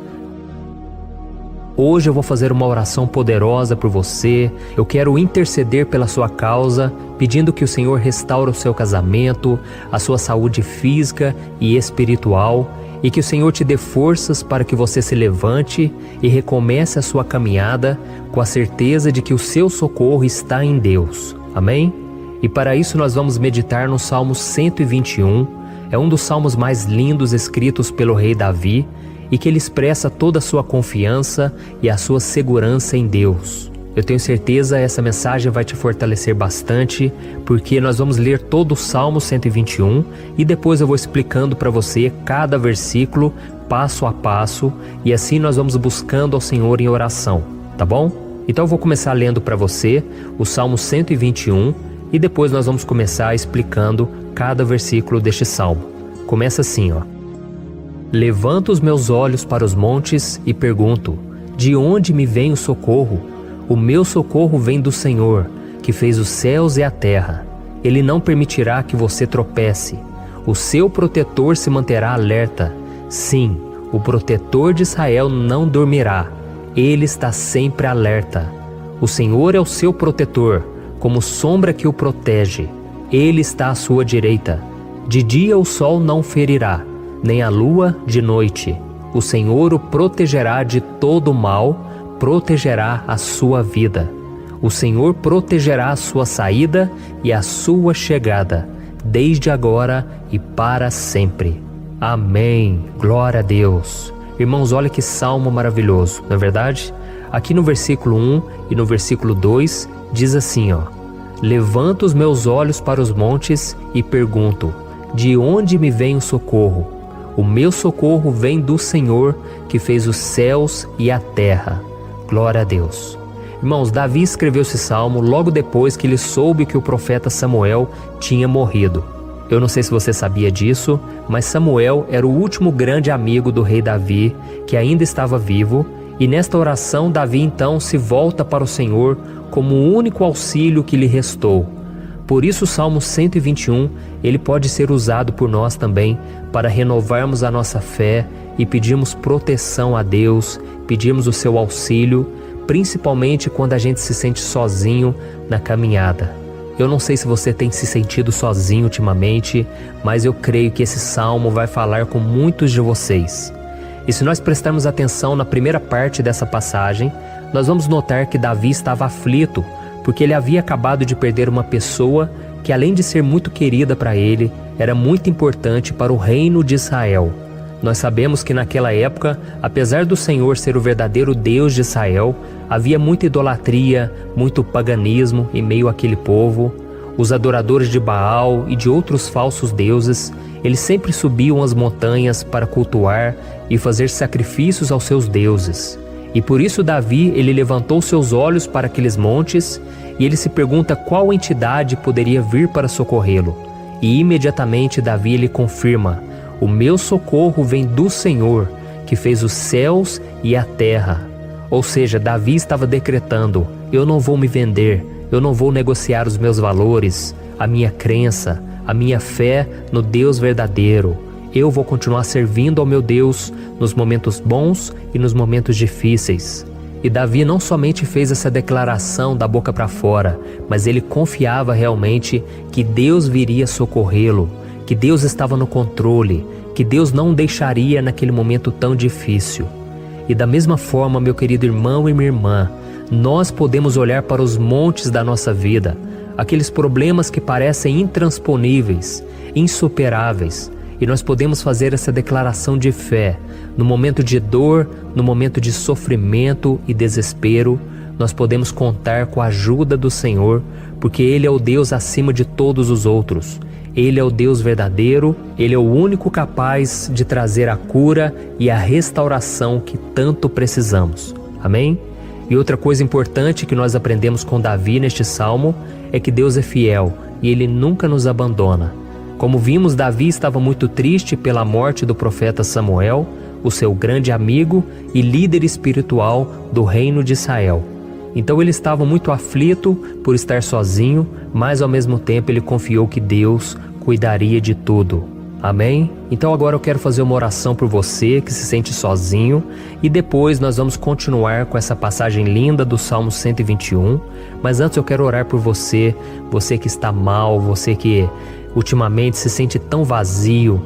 Hoje eu vou fazer uma oração poderosa por você. Eu quero interceder pela sua causa, pedindo que o Senhor restaure o seu casamento, a sua saúde física e espiritual, e que o Senhor te dê forças para que você se levante e recomece a sua caminhada com a certeza de que o seu socorro está em Deus. Amém? E para isso nós vamos meditar no Salmo 121. É um dos salmos mais lindos escritos pelo rei Davi, e que ele expressa toda a sua confiança e a sua segurança em Deus. Eu tenho certeza essa mensagem vai te fortalecer bastante, porque nós vamos ler todo o Salmo 121 e depois eu vou explicando para você cada versículo, passo a passo, e assim nós vamos buscando ao Senhor em oração, tá bom? Então eu vou começar lendo para você o Salmo 121 e depois nós vamos começar explicando cada versículo deste salmo. Começa assim, ó. Levanto os meus olhos para os montes e pergunto: de onde me vem o socorro? O meu socorro vem do Senhor, que fez os céus e a terra. Ele não permitirá que você tropece. O seu protetor se manterá alerta. Sim, o protetor de Israel não dormirá. Ele está sempre alerta. O Senhor é o seu protetor, como sombra que o protege. Ele está à sua direita. De dia o sol não ferirá, nem a lua de noite. O Senhor o protegerá de todo mal, protegerá a sua vida. O Senhor protegerá a sua saída e a sua chegada, desde agora e para sempre. Amém. Glória a Deus. Irmãos, olha que salmo maravilhoso, não é verdade? Aqui no versículo 1 e no versículo 2 diz assim, ó: Levanto os meus olhos para os montes e pergunto: de onde me vem o socorro? O meu socorro vem do Senhor, que fez os céus e a terra. Glória a Deus. Irmãos, Davi escreveu esse salmo logo depois que ele soube que o profeta Samuel tinha morrido. Eu não sei se você sabia disso, mas Samuel era o último grande amigo do rei Davi, que ainda estava vivo, e nesta oração Davi então se volta para o Senhor como o único auxílio que lhe restou. Por isso o Salmo 121, ele pode ser usado por nós também para renovarmos a nossa fé e pedirmos proteção a Deus, pedirmos o seu auxílio, principalmente quando a gente se sente sozinho na caminhada. Eu não sei se você tem se sentido sozinho ultimamente, mas eu creio que esse salmo vai falar com muitos de vocês. E se nós prestarmos atenção na primeira parte dessa passagem, nós vamos notar que Davi estava aflito, porque ele havia acabado de perder uma pessoa que, além de ser muito querida para ele, era muito importante para o reino de Israel. Nós sabemos que naquela época, apesar do Senhor ser o verdadeiro Deus de Israel, havia muita idolatria, muito paganismo em meio àquele povo. Os adoradores de Baal e de outros falsos deuses, eles sempre subiam as montanhas para cultuar e fazer sacrifícios aos seus deuses. E por isso Davi, ele levantou seus olhos para aqueles montes e ele se pergunta qual entidade poderia vir para socorrê-lo. E imediatamente Davi ele confirma: o meu socorro vem do Senhor, que fez os céus e a terra. Ou seja, Davi estava decretando: eu não vou me vender, eu não vou negociar os meus valores, a minha crença, a minha fé no Deus verdadeiro. Eu vou continuar servindo ao meu Deus nos momentos bons e nos momentos difíceis. E Davi não somente fez essa declaração da boca para fora, mas ele confiava realmente que Deus viria socorrê-lo, que Deus estava no controle, que Deus não o deixaria naquele momento tão difícil. E da mesma forma, meu querido irmão e minha irmã, nós podemos olhar para os montes da nossa vida, aqueles problemas que parecem intransponíveis, insuperáveis, E nós podemos fazer essa declaração de fé. No momento de dor, no momento de sofrimento e desespero, nós podemos contar com a ajuda do Senhor, porque Ele é o Deus acima de todos os outros. Ele é o Deus verdadeiro, Ele é o único capaz de trazer a cura e a restauração que tanto precisamos. Amém? E outra coisa importante que nós aprendemos com Davi neste salmo é que Deus é fiel e Ele nunca nos abandona. Como vimos, Davi estava muito triste pela morte do profeta Samuel, o seu grande amigo e líder espiritual do reino de Israel. Então ele estava muito aflito por estar sozinho, mas ao mesmo tempo ele confiou que Deus cuidaria de tudo. Amém? Então agora eu quero fazer uma oração por você que se sente sozinho e depois nós vamos continuar com essa passagem linda do Salmo 121. Mas antes eu quero orar por você, você que está mal, você que ultimamente se sente tão vazio,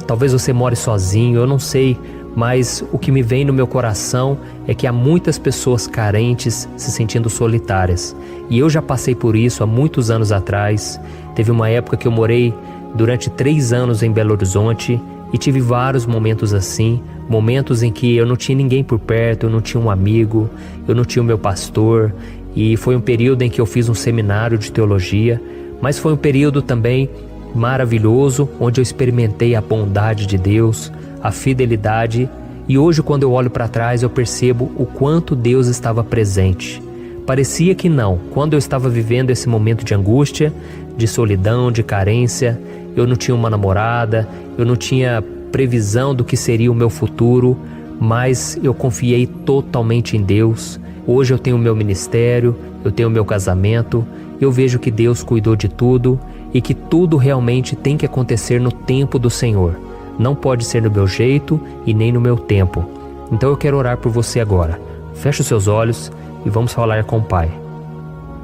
talvez você more sozinho, eu não sei, mas o que me vem no meu coração é que há muitas pessoas carentes se sentindo solitárias. E eu já passei por isso há muitos anos atrás. Teve uma época que eu morei durante 3 anos em Belo Horizonte e tive vários momentos assim, momentos em que eu não tinha ninguém por perto, eu não tinha um amigo, eu não tinha o meu pastor, e foi um período em que eu fiz um seminário de teologia, mas foi um período também maravilhoso, onde eu experimentei a bondade de Deus, a fidelidade, e hoje quando eu olho para trás eu percebo o quanto Deus estava presente. Parecia que não, quando eu estava vivendo esse momento de angústia, de solidão, de carência, eu não tinha uma namorada, eu não tinha previsão do que seria o meu futuro, mas eu confiei totalmente em Deus. Hoje eu tenho o meu ministério, eu tenho o meu casamento, eu vejo que Deus cuidou de tudo e que tudo realmente tem que acontecer no tempo do Senhor. Não pode ser no meu jeito e nem no meu tempo. Então eu quero orar por você agora. Feche os seus olhos e vamos falar com o Pai.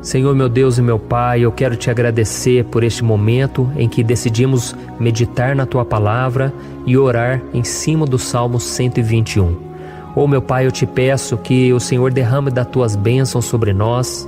Senhor, meu Deus e meu Pai, eu quero te agradecer por este momento em que decidimos meditar na Tua Palavra e orar em cima do Salmo 121. Oh, meu Pai, eu te peço que o Senhor derrame das Tuas bênçãos sobre nós,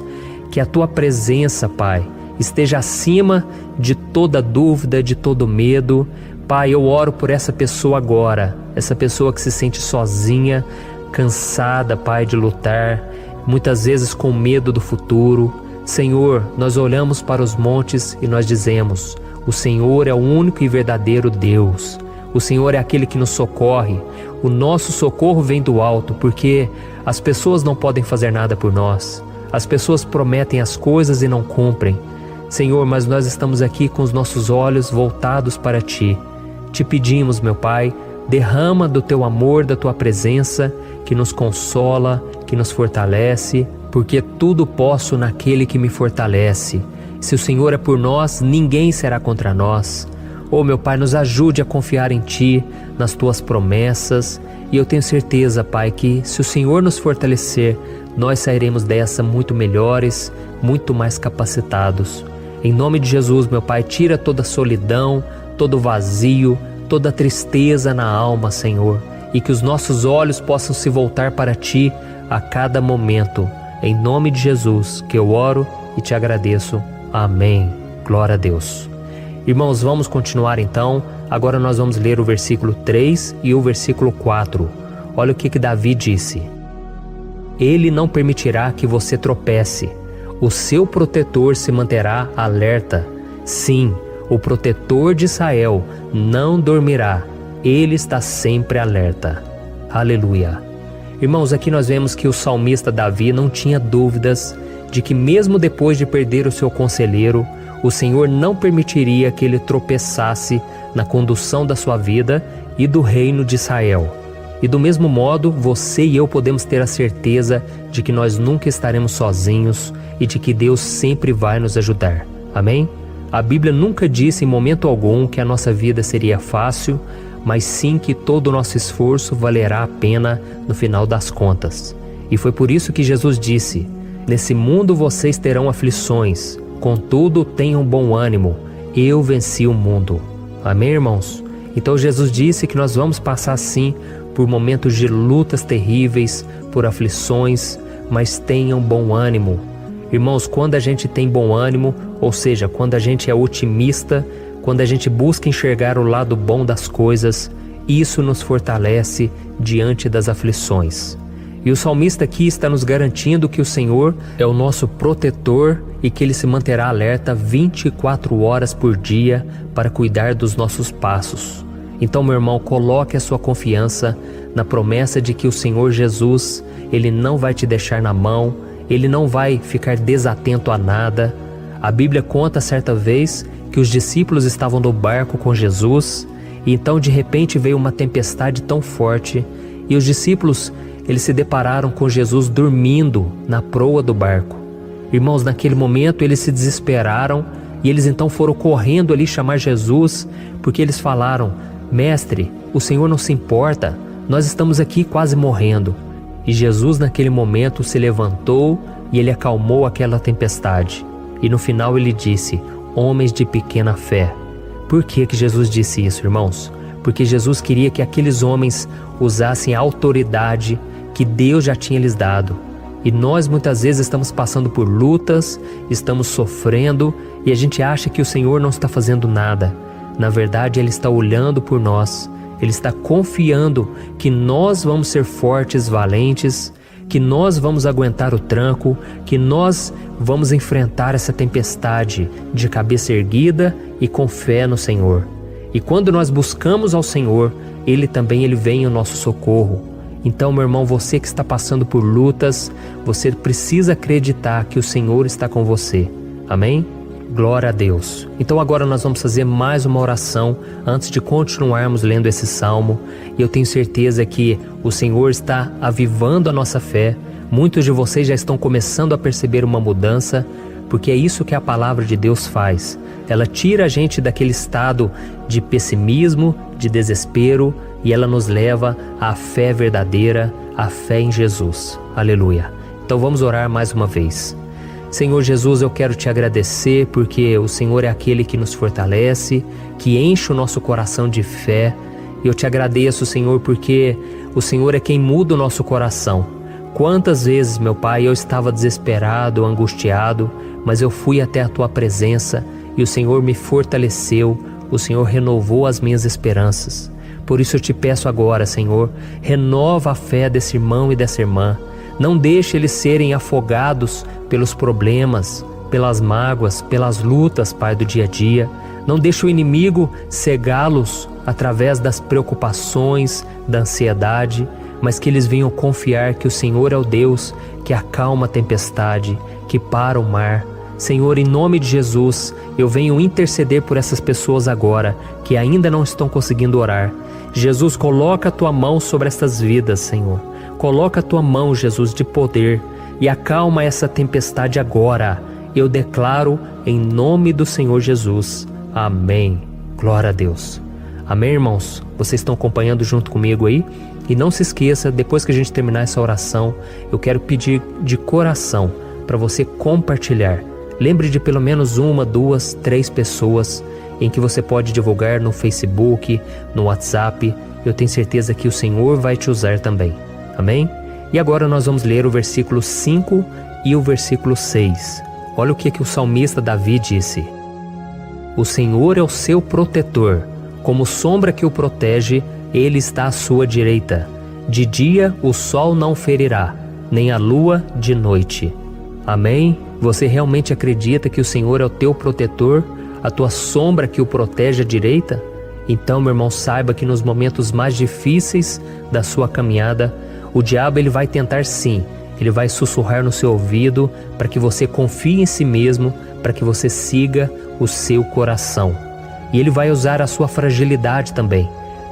que a Tua presença, Pai, esteja acima de toda dúvida, de todo medo. Pai, eu oro por essa pessoa agora, essa pessoa que se sente sozinha, cansada, Pai, de lutar, muitas vezes com medo do futuro. Senhor, nós olhamos para os montes e nós dizemos: o Senhor é o único e verdadeiro Deus. O Senhor é aquele que nos socorre. O nosso socorro vem do alto, porque as pessoas não podem fazer nada por nós. As pessoas prometem as coisas e não cumprem. Senhor, mas nós estamos aqui com os nossos olhos voltados para Ti. Te pedimos, meu Pai, derrama do Teu amor, da Tua presença, que nos consola, que nos fortalece, porque tudo posso naquele que me fortalece. Se o Senhor é por nós, ninguém será contra nós. Oh, meu Pai, nos ajude a confiar em Ti, nas Tuas promessas, e eu tenho certeza, Pai, que se o Senhor nos fortalecer, nós sairemos dessa muito melhores, muito mais capacitados. Em nome de Jesus, meu Pai, tira toda a solidão, todo o vazio, toda a tristeza na alma, Senhor, e que os nossos olhos possam se voltar para Ti a cada momento. Em nome de Jesus que eu oro e te agradeço. Amém. Glória a Deus. Irmãos, vamos continuar então. Agora nós vamos ler o versículo 3 e o versículo 4. Olha o que Davi disse: Ele não permitirá que você tropece. O seu protetor se manterá alerta. Sim, o protetor de Israel não dormirá. Ele está sempre alerta. Aleluia. Irmãos, aqui nós vemos que o salmista Davi não tinha dúvidas de que mesmo depois de perder o seu conselheiro, o Senhor não permitiria que ele tropeçasse na condução da sua vida e do reino de Israel. E do mesmo modo, você e eu podemos ter a certeza de que nós nunca estaremos sozinhos e de que Deus sempre vai nos ajudar. Amém? A Bíblia nunca disse em momento algum que a nossa vida seria fácil, mas sim que todo o nosso esforço valerá a pena no final das contas. E foi por isso que Jesus disse: Nesse mundo vocês terão aflições, contudo tenham bom ânimo, eu venci o mundo. Amém, irmãos? Então Jesus disse que nós vamos passar sim por momentos de lutas terríveis, por aflições, mas tenham bom ânimo. Irmãos, quando a gente tem bom ânimo, ou seja, quando a gente é otimista, quando a gente busca enxergar o lado bom das coisas, isso nos fortalece diante das aflições. E o salmista aqui está nos garantindo que o Senhor é o nosso protetor e que Ele se manterá alerta 24 horas por dia para cuidar dos nossos passos. Então, meu irmão, coloque a sua confiança na promessa de que o Senhor Jesus, Ele não vai te deixar na mão, Ele não vai ficar desatento a nada. A Bíblia conta certa vez que os discípulos estavam no barco com Jesus e então de repente veio uma tempestade tão forte e os discípulos eles se depararam com Jesus dormindo na proa do barco. Irmãos, naquele momento eles se desesperaram e eles então foram correndo ali chamar Jesus, porque eles falaram: Mestre, o Senhor não se importa, nós estamos aqui quase morrendo. E Jesus naquele momento se levantou e Ele acalmou aquela tempestade. E no final Ele disse: homens de pequena fé. Por que Jesus disse isso, irmãos? Porque Jesus queria que aqueles homens usassem a autoridade que Deus já tinha lhes dado. E nós muitas vezes estamos passando por lutas, estamos sofrendo e a gente acha que o Senhor não está fazendo nada. Na verdade, Ele está olhando por nós, Ele está confiando que nós vamos ser fortes, valentes, que nós vamos aguentar o tranco, que nós vamos enfrentar essa tempestade de cabeça erguida e com fé no Senhor. E quando nós buscamos ao Senhor, Ele vem em nosso socorro. Então, meu irmão, você que está passando por lutas, você precisa acreditar que o Senhor está com você. Amém? Glória a Deus. Então agora nós vamos fazer mais uma oração antes de continuarmos lendo esse salmo. E eu tenho certeza que o Senhor está avivando a nossa fé. Muitos de vocês já estão começando a perceber uma mudança, porque é isso que a palavra de Deus faz. Ela tira a gente daquele estado de pessimismo, de desespero, e ela nos leva à fé verdadeira, à fé em Jesus. Aleluia. Então vamos orar mais uma vez. Senhor Jesus, eu quero te agradecer porque o Senhor é aquele que nos fortalece, que enche o nosso coração de fé. Eu te agradeço, Senhor, porque o Senhor é quem muda o nosso coração. Quantas vezes, meu Pai, eu estava desesperado, angustiado, mas eu fui até a Tua presença e o Senhor me fortaleceu, o Senhor renovou as minhas esperanças. Por isso eu te peço agora, Senhor, renova a fé desse irmão e dessa irmã. Não deixe eles serem afogados pelos problemas, pelas mágoas, pelas lutas, Pai, do dia a dia. Não deixe o inimigo cegá-los através das preocupações, da ansiedade, mas que eles venham confiar que o Senhor é o Deus que acalma a tempestade, que para o mar. Senhor, em nome de Jesus, eu venho interceder por essas pessoas agora que ainda não estão conseguindo orar. Jesus, coloca a Tua mão sobre essas vidas, Senhor. Coloca a Tua mão, Jesus, de poder e acalma essa tempestade agora. Eu declaro em nome do Senhor Jesus. Amém. Glória a Deus. Amém, irmãos? Vocês estão acompanhando junto comigo aí? E não se esqueça, depois que a gente terminar essa oração, eu quero pedir de coração para você compartilhar. Lembre de pelo menos 1, 2, 3 pessoas em que você pode divulgar no Facebook, no WhatsApp. Eu tenho certeza que o Senhor vai te usar também. Amém? E agora nós vamos ler o versículo 5 e o versículo 6. Olha o que o salmista Davi disse. O Senhor é o seu protetor, como sombra que o protege, Ele está à sua direita. De dia o sol não ferirá, nem a lua de noite. Amém? Você realmente acredita que o Senhor é o teu protetor, a tua sombra que o protege à direita? Então, meu irmão, saiba que nos momentos mais difíceis da sua caminhada, o diabo ele vai tentar sim, ele vai sussurrar no seu ouvido para que você confie em si mesmo, para que você siga o seu coração. E ele vai usar a sua fragilidade também,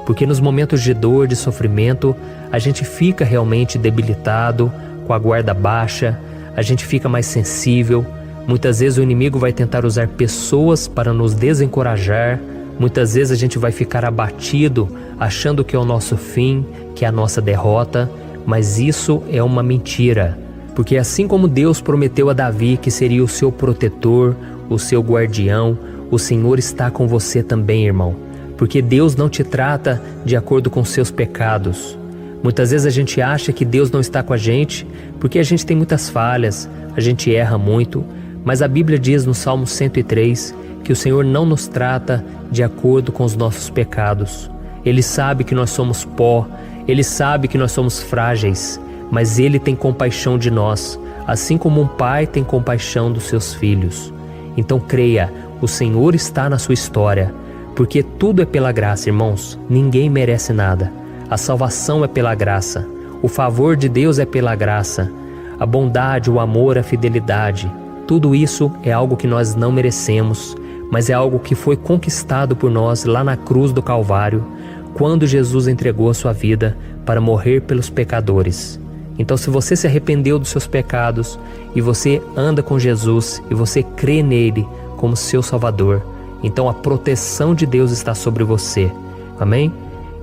porque nos momentos de dor, de sofrimento, a gente fica realmente debilitado, com a guarda baixa, a gente fica mais sensível. Muitas vezes o inimigo vai tentar usar pessoas para nos desencorajar. Muitas vezes a gente vai ficar abatido, achando que é o nosso fim, que é a nossa derrota. Mas isso é uma mentira. Porque assim como Deus prometeu a Davi que seria o seu protetor, o seu guardião, o Senhor está com você também, irmão. Porque Deus não te trata de acordo com seus pecados. Muitas vezes a gente acha que Deus não está com a gente porque a gente tem muitas falhas, a gente erra muito, Mas a Bíblia diz no Salmo 103 que o Senhor não nos trata de acordo com os nossos pecados. Ele sabe que nós somos pó, Ele sabe que nós somos frágeis, mas Ele tem compaixão de nós, assim como um pai tem compaixão dos seus filhos. Então creia, o Senhor está na sua história, porque tudo é pela graça, irmãos. Ninguém merece nada. A salvação é pela graça, o favor de Deus é pela graça, a bondade, o amor, a fidelidade. Tudo isso é algo que nós não merecemos, mas é algo que foi conquistado por nós lá na cruz do Calvário, quando Jesus entregou a sua vida para morrer pelos pecadores. Então, se você se arrependeu dos seus pecados e você anda com Jesus e você crê nele como seu Salvador, então a proteção de Deus está sobre você. Amém?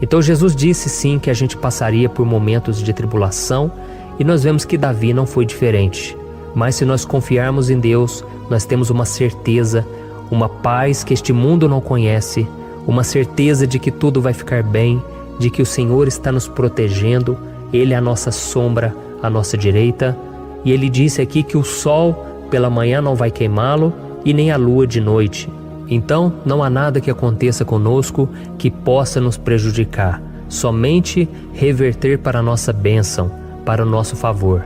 Então Jesus disse sim que a gente passaria por momentos de tribulação, e nós vemos que Davi não foi diferente. Mas se nós confiarmos em Deus, nós temos uma certeza, uma paz que este mundo não conhece, uma certeza de que tudo vai ficar bem, de que o Senhor está nos protegendo, Ele é a nossa sombra, à nossa direita. E Ele disse aqui que o sol pela manhã não vai queimá-lo e nem a lua de noite. Então não há nada que aconteça conosco que possa nos prejudicar, somente reverter para a nossa bênção, para o nosso favor.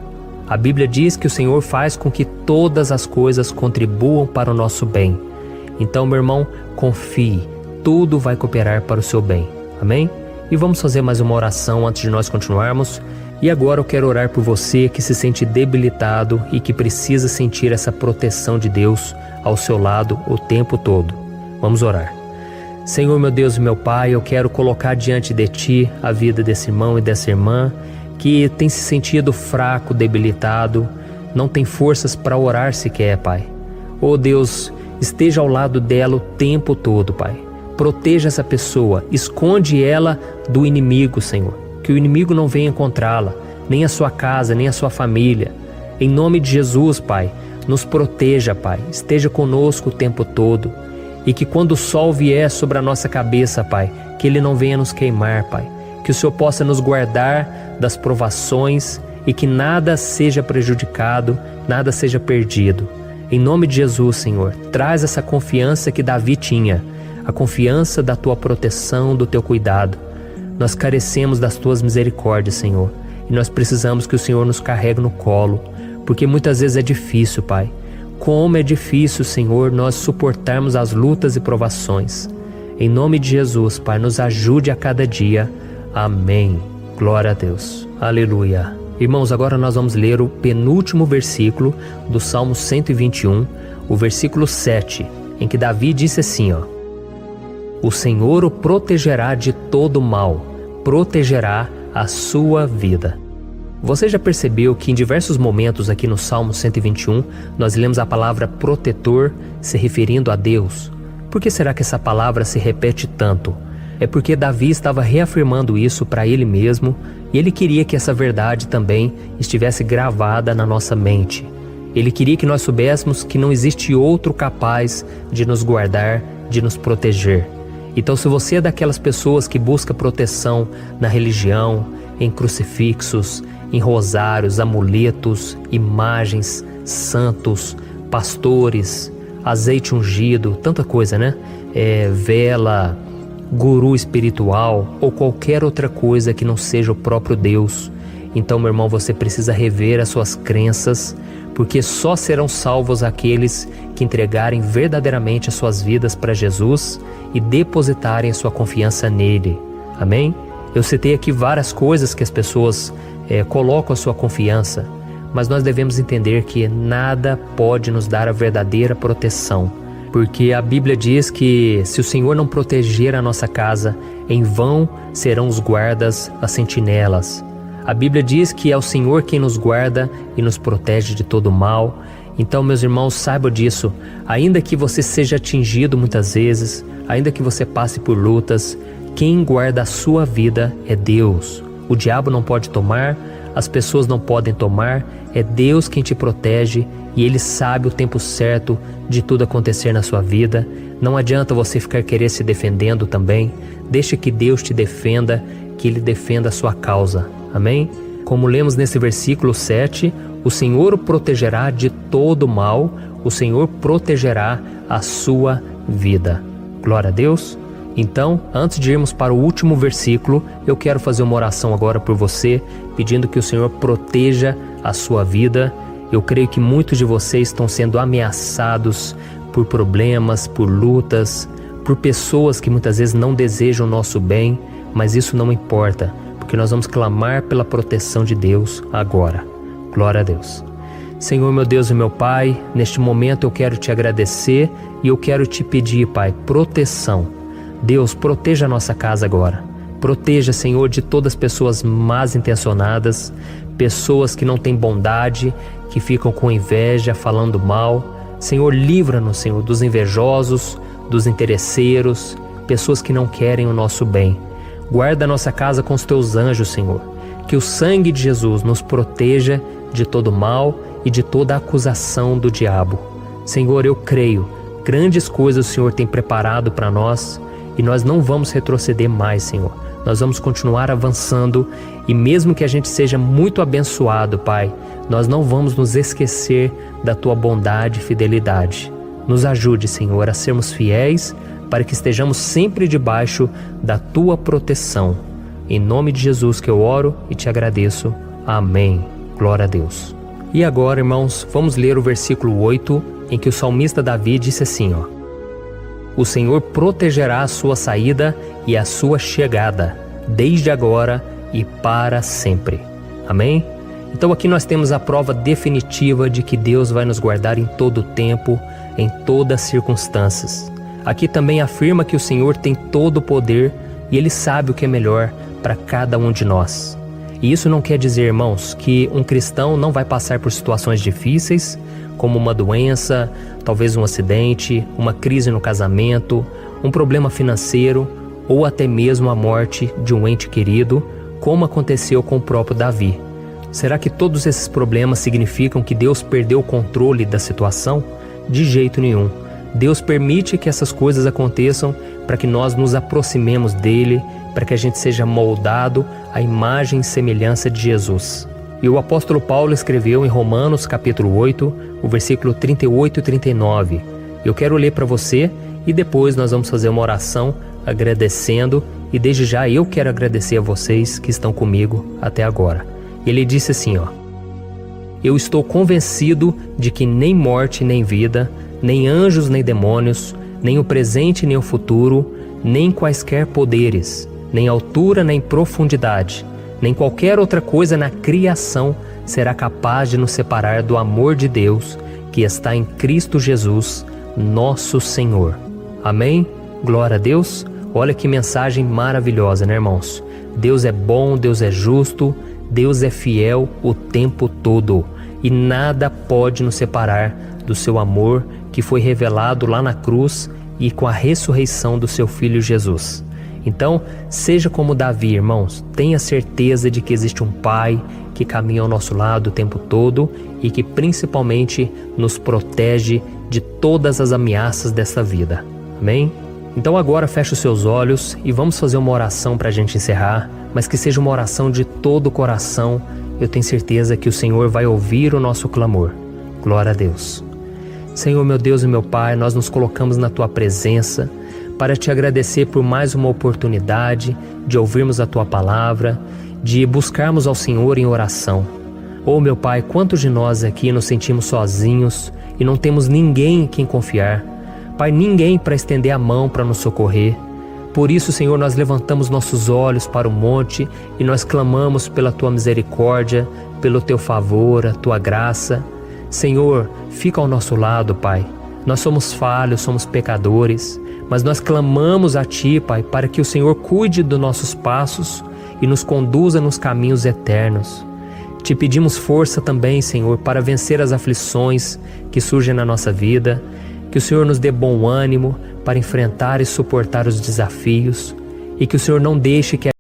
A Bíblia diz que o Senhor faz com que todas as coisas contribuam para o nosso bem. Então, meu irmão, confie, tudo vai cooperar para o seu bem. Amém? E vamos fazer mais uma oração antes de nós continuarmos. E agora eu quero orar por você que se sente debilitado e que precisa sentir essa proteção de Deus ao seu lado o tempo todo. Vamos orar. Senhor, meu Deus e meu Pai, eu quero colocar diante de Ti a vida desse irmão e dessa irmã que tem se sentido fraco, debilitado, não tem forças para orar sequer, Pai. Oh Deus, esteja ao lado dela o tempo todo, Pai. Proteja essa pessoa, esconde ela do inimigo, Senhor. Que o inimigo não venha encontrá-la, nem a sua casa, nem a sua família. Em nome de Jesus, Pai, nos proteja, Pai. Esteja conosco o tempo todo. E que quando o sol vier sobre a nossa cabeça, Pai, que ele não venha nos queimar, Pai. Que o Senhor possa nos guardar das provações e que nada seja prejudicado, nada seja perdido. Em nome de Jesus, Senhor, traz essa confiança que Davi tinha, a confiança da Tua proteção, do Teu cuidado. Nós carecemos das Tuas misericórdias, Senhor, e nós precisamos que o Senhor nos carregue no colo, porque muitas vezes é difícil, Pai. Como é difícil, Senhor, nós suportarmos as lutas e provações. Em nome de Jesus, Pai, nos ajude a cada dia. Amém. Glória a Deus. Aleluia. Irmãos, agora nós vamos ler o penúltimo versículo do Salmo 121, o versículo 7, em que Davi disse assim, O Senhor o protegerá de todo mal, protegerá a sua vida. Você já percebeu que em diversos momentos aqui no Salmo 121, nós lemos a palavra protetor se referindo a Deus? Por que será que essa palavra se repete tanto? É porque Davi estava reafirmando isso para ele mesmo e ele queria que essa verdade também estivesse gravada na nossa mente. Ele queria que nós soubéssemos que não existe outro capaz de nos guardar, de nos proteger. Então, se você é daquelas pessoas que busca proteção na religião, em crucifixos, em rosários, amuletos, imagens, santos, pastores, azeite ungido, tanta coisa, né? Vela, guru espiritual ou qualquer outra coisa que não seja o próprio Deus. Então, meu irmão, você precisa rever as suas crenças, porque só serão salvos aqueles que entregarem verdadeiramente as suas vidas para Jesus e depositarem a sua confiança nele. Amém? Eu citei aqui várias coisas que as pessoas colocam a sua confiança, mas nós devemos entender que nada pode nos dar a verdadeira proteção, porque a Bíblia diz que se o Senhor não proteger a nossa casa, em vão serão os guardas, as sentinelas. A Bíblia diz que é o Senhor quem nos guarda e nos protege de todo mal. Então, meus irmãos, saibam disso. Ainda que você seja atingido muitas vezes, ainda que você passe por lutas, quem guarda a sua vida é Deus. O diabo não pode tomar, as pessoas não podem tomar, é Deus quem te protege e Ele sabe o tempo certo de tudo acontecer na sua vida. Não adianta você ficar querer se defendendo também. Deixa que Deus te defenda, que Ele defenda a sua causa. Amém? Como lemos nesse versículo 7, O Senhor o protegerá de todo mal, o Senhor protegerá a sua vida. Glória a Deus. Então, antes de irmos para o último versículo, eu quero fazer uma oração agora por você, pedindo que o Senhor proteja a sua vida. Eu creio que muitos de vocês estão sendo ameaçados por problemas, por lutas, por pessoas que muitas vezes não desejam o nosso bem, mas isso não importa, porque nós vamos clamar pela proteção de Deus agora. Glória a Deus. Senhor, meu Deus e meu Pai, neste momento eu quero te agradecer e eu quero te pedir, Pai, proteção. Deus, proteja a nossa casa agora. Proteja, Senhor, de todas as pessoas más intencionadas, pessoas que não têm bondade, que ficam com inveja, falando mal. Senhor, livra-nos, Senhor, dos invejosos, dos interesseiros, pessoas que não querem o nosso bem. Guarda a nossa casa com os teus anjos, Senhor. Que o sangue de Jesus nos proteja de todo mal e de toda acusação do diabo. Senhor, eu creio, grandes coisas o Senhor tem preparado para nós e nós não vamos retroceder mais, Senhor. Nós vamos continuar avançando e mesmo que a gente seja muito abençoado, Pai, nós não vamos nos esquecer da Tua bondade e fidelidade. Nos ajude, Senhor, a sermos fiéis para que estejamos sempre debaixo da Tua proteção. Em nome de Jesus que eu oro e te agradeço. Amém. Glória a Deus. E agora, irmãos, vamos ler o versículo 8, em que o salmista Davi disse assim, ó: O Senhor protegerá a sua saída e a sua chegada, desde agora e para sempre. Amém? Então aqui nós temos a prova definitiva de que Deus vai nos guardar em todo o tempo, em todas as circunstâncias. Aqui também afirma que o Senhor tem todo o poder e Ele sabe o que é melhor para cada um de nós. E isso não quer dizer, irmãos, que um cristão não vai passar por situações difíceis, como uma doença, talvez um acidente, uma crise no casamento, um problema financeiro ou até mesmo a morte de um ente querido, como aconteceu com o próprio Davi. Será que todos esses problemas significam que Deus perdeu o controle da situação? De jeito nenhum. Deus permite que essas coisas aconteçam para que nós nos aproximemos dele, para que a gente seja moldado à imagem e semelhança de Jesus. E o apóstolo Paulo escreveu em Romanos capítulo 8, o versículo 38 e 39. Eu quero ler para você e depois nós vamos fazer uma oração agradecendo, e desde já eu quero agradecer a vocês que estão comigo até agora. Ele disse assim, ó: Eu estou convencido de que nem morte nem vida, nem anjos nem demônios, nem o presente nem o futuro, nem quaisquer poderes, nem altura nem profundidade, nem qualquer outra coisa na criação será capaz de nos separar do amor de Deus que está em Cristo Jesus, nosso Senhor. Amém? Glória a Deus. Olha que mensagem maravilhosa, né, irmãos? Deus é bom, Deus é justo, Deus é fiel o tempo todo e nada pode nos separar do seu amor que foi revelado lá na cruz e com a ressurreição do seu Filho Jesus. Então, seja como Davi, irmãos, tenha certeza de que existe um Pai que caminha ao nosso lado o tempo todo e que principalmente nos protege de todas as ameaças dessa vida. Amém? Então agora feche os seus olhos e vamos fazer uma oração para a gente encerrar, mas que seja uma oração de todo o coração. Eu tenho certeza que o Senhor vai ouvir o nosso clamor. Glória a Deus. Senhor, meu Deus e meu Pai, nós nos colocamos na Tua presença para Te agradecer por mais uma oportunidade de ouvirmos a Tua palavra, de buscarmos ao Senhor em oração. Oh, meu Pai, quantos de nós aqui nos sentimos sozinhos e não temos ninguém em quem confiar. Pai, ninguém para estender a mão para nos socorrer. Por isso, Senhor, nós levantamos nossos olhos para o monte e nós clamamos pela Tua misericórdia, pelo Teu favor, a Tua graça. Senhor, fica ao nosso lado, Pai. Nós somos falhos, somos pecadores, mas nós clamamos a Ti, Pai, para que o Senhor cuide dos nossos passos e nos conduza nos caminhos eternos. Te pedimos força também, Senhor, para vencer as aflições que surgem na nossa vida, que o Senhor nos dê bom ânimo para enfrentar e suportar os desafios e que o Senhor não deixe que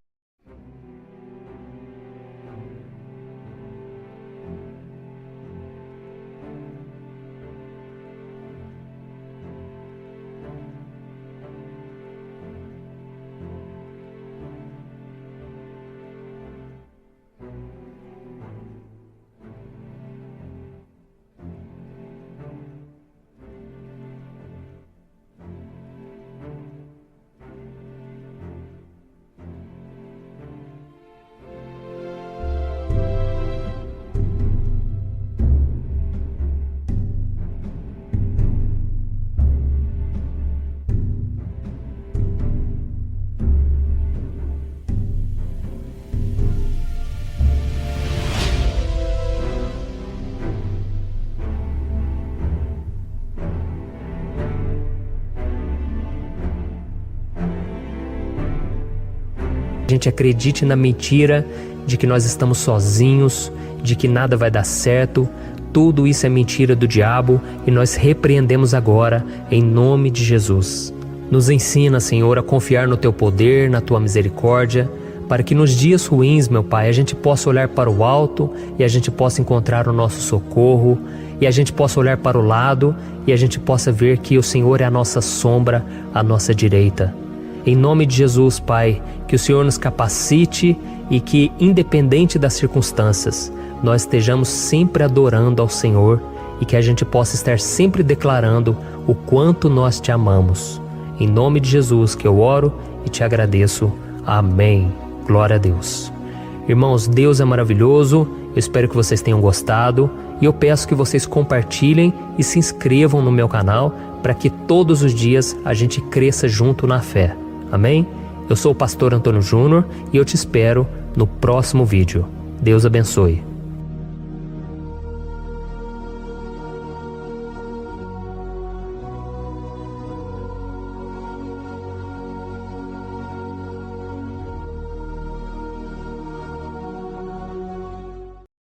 gente acredite na mentira de que nós estamos sozinhos, de que nada vai dar certo. Tudo isso é mentira do diabo e nós repreendemos agora em nome de Jesus. Nos ensina, Senhor, a confiar no Teu poder, na Tua misericórdia, para que nos dias ruins, meu Pai, a gente possa olhar para o alto e a gente possa encontrar o nosso socorro, e a gente possa olhar para o lado e a gente possa ver que o Senhor é a nossa sombra, a nossa direita. Em nome de Jesus, Pai, que o Senhor nos capacite e que, independente das circunstâncias, nós estejamos sempre adorando ao Senhor e que a gente possa estar sempre declarando o quanto nós Te amamos. Em nome de Jesus que eu oro e Te agradeço. Amém. Glória a Deus. Irmãos, Deus é maravilhoso. Eu espero que vocês tenham gostado e eu peço que vocês compartilhem e se inscrevam no meu canal para que todos os dias a gente cresça junto na fé. Amém? Eu sou o pastor Antônio Júnior e eu te espero no próximo vídeo. Deus abençoe.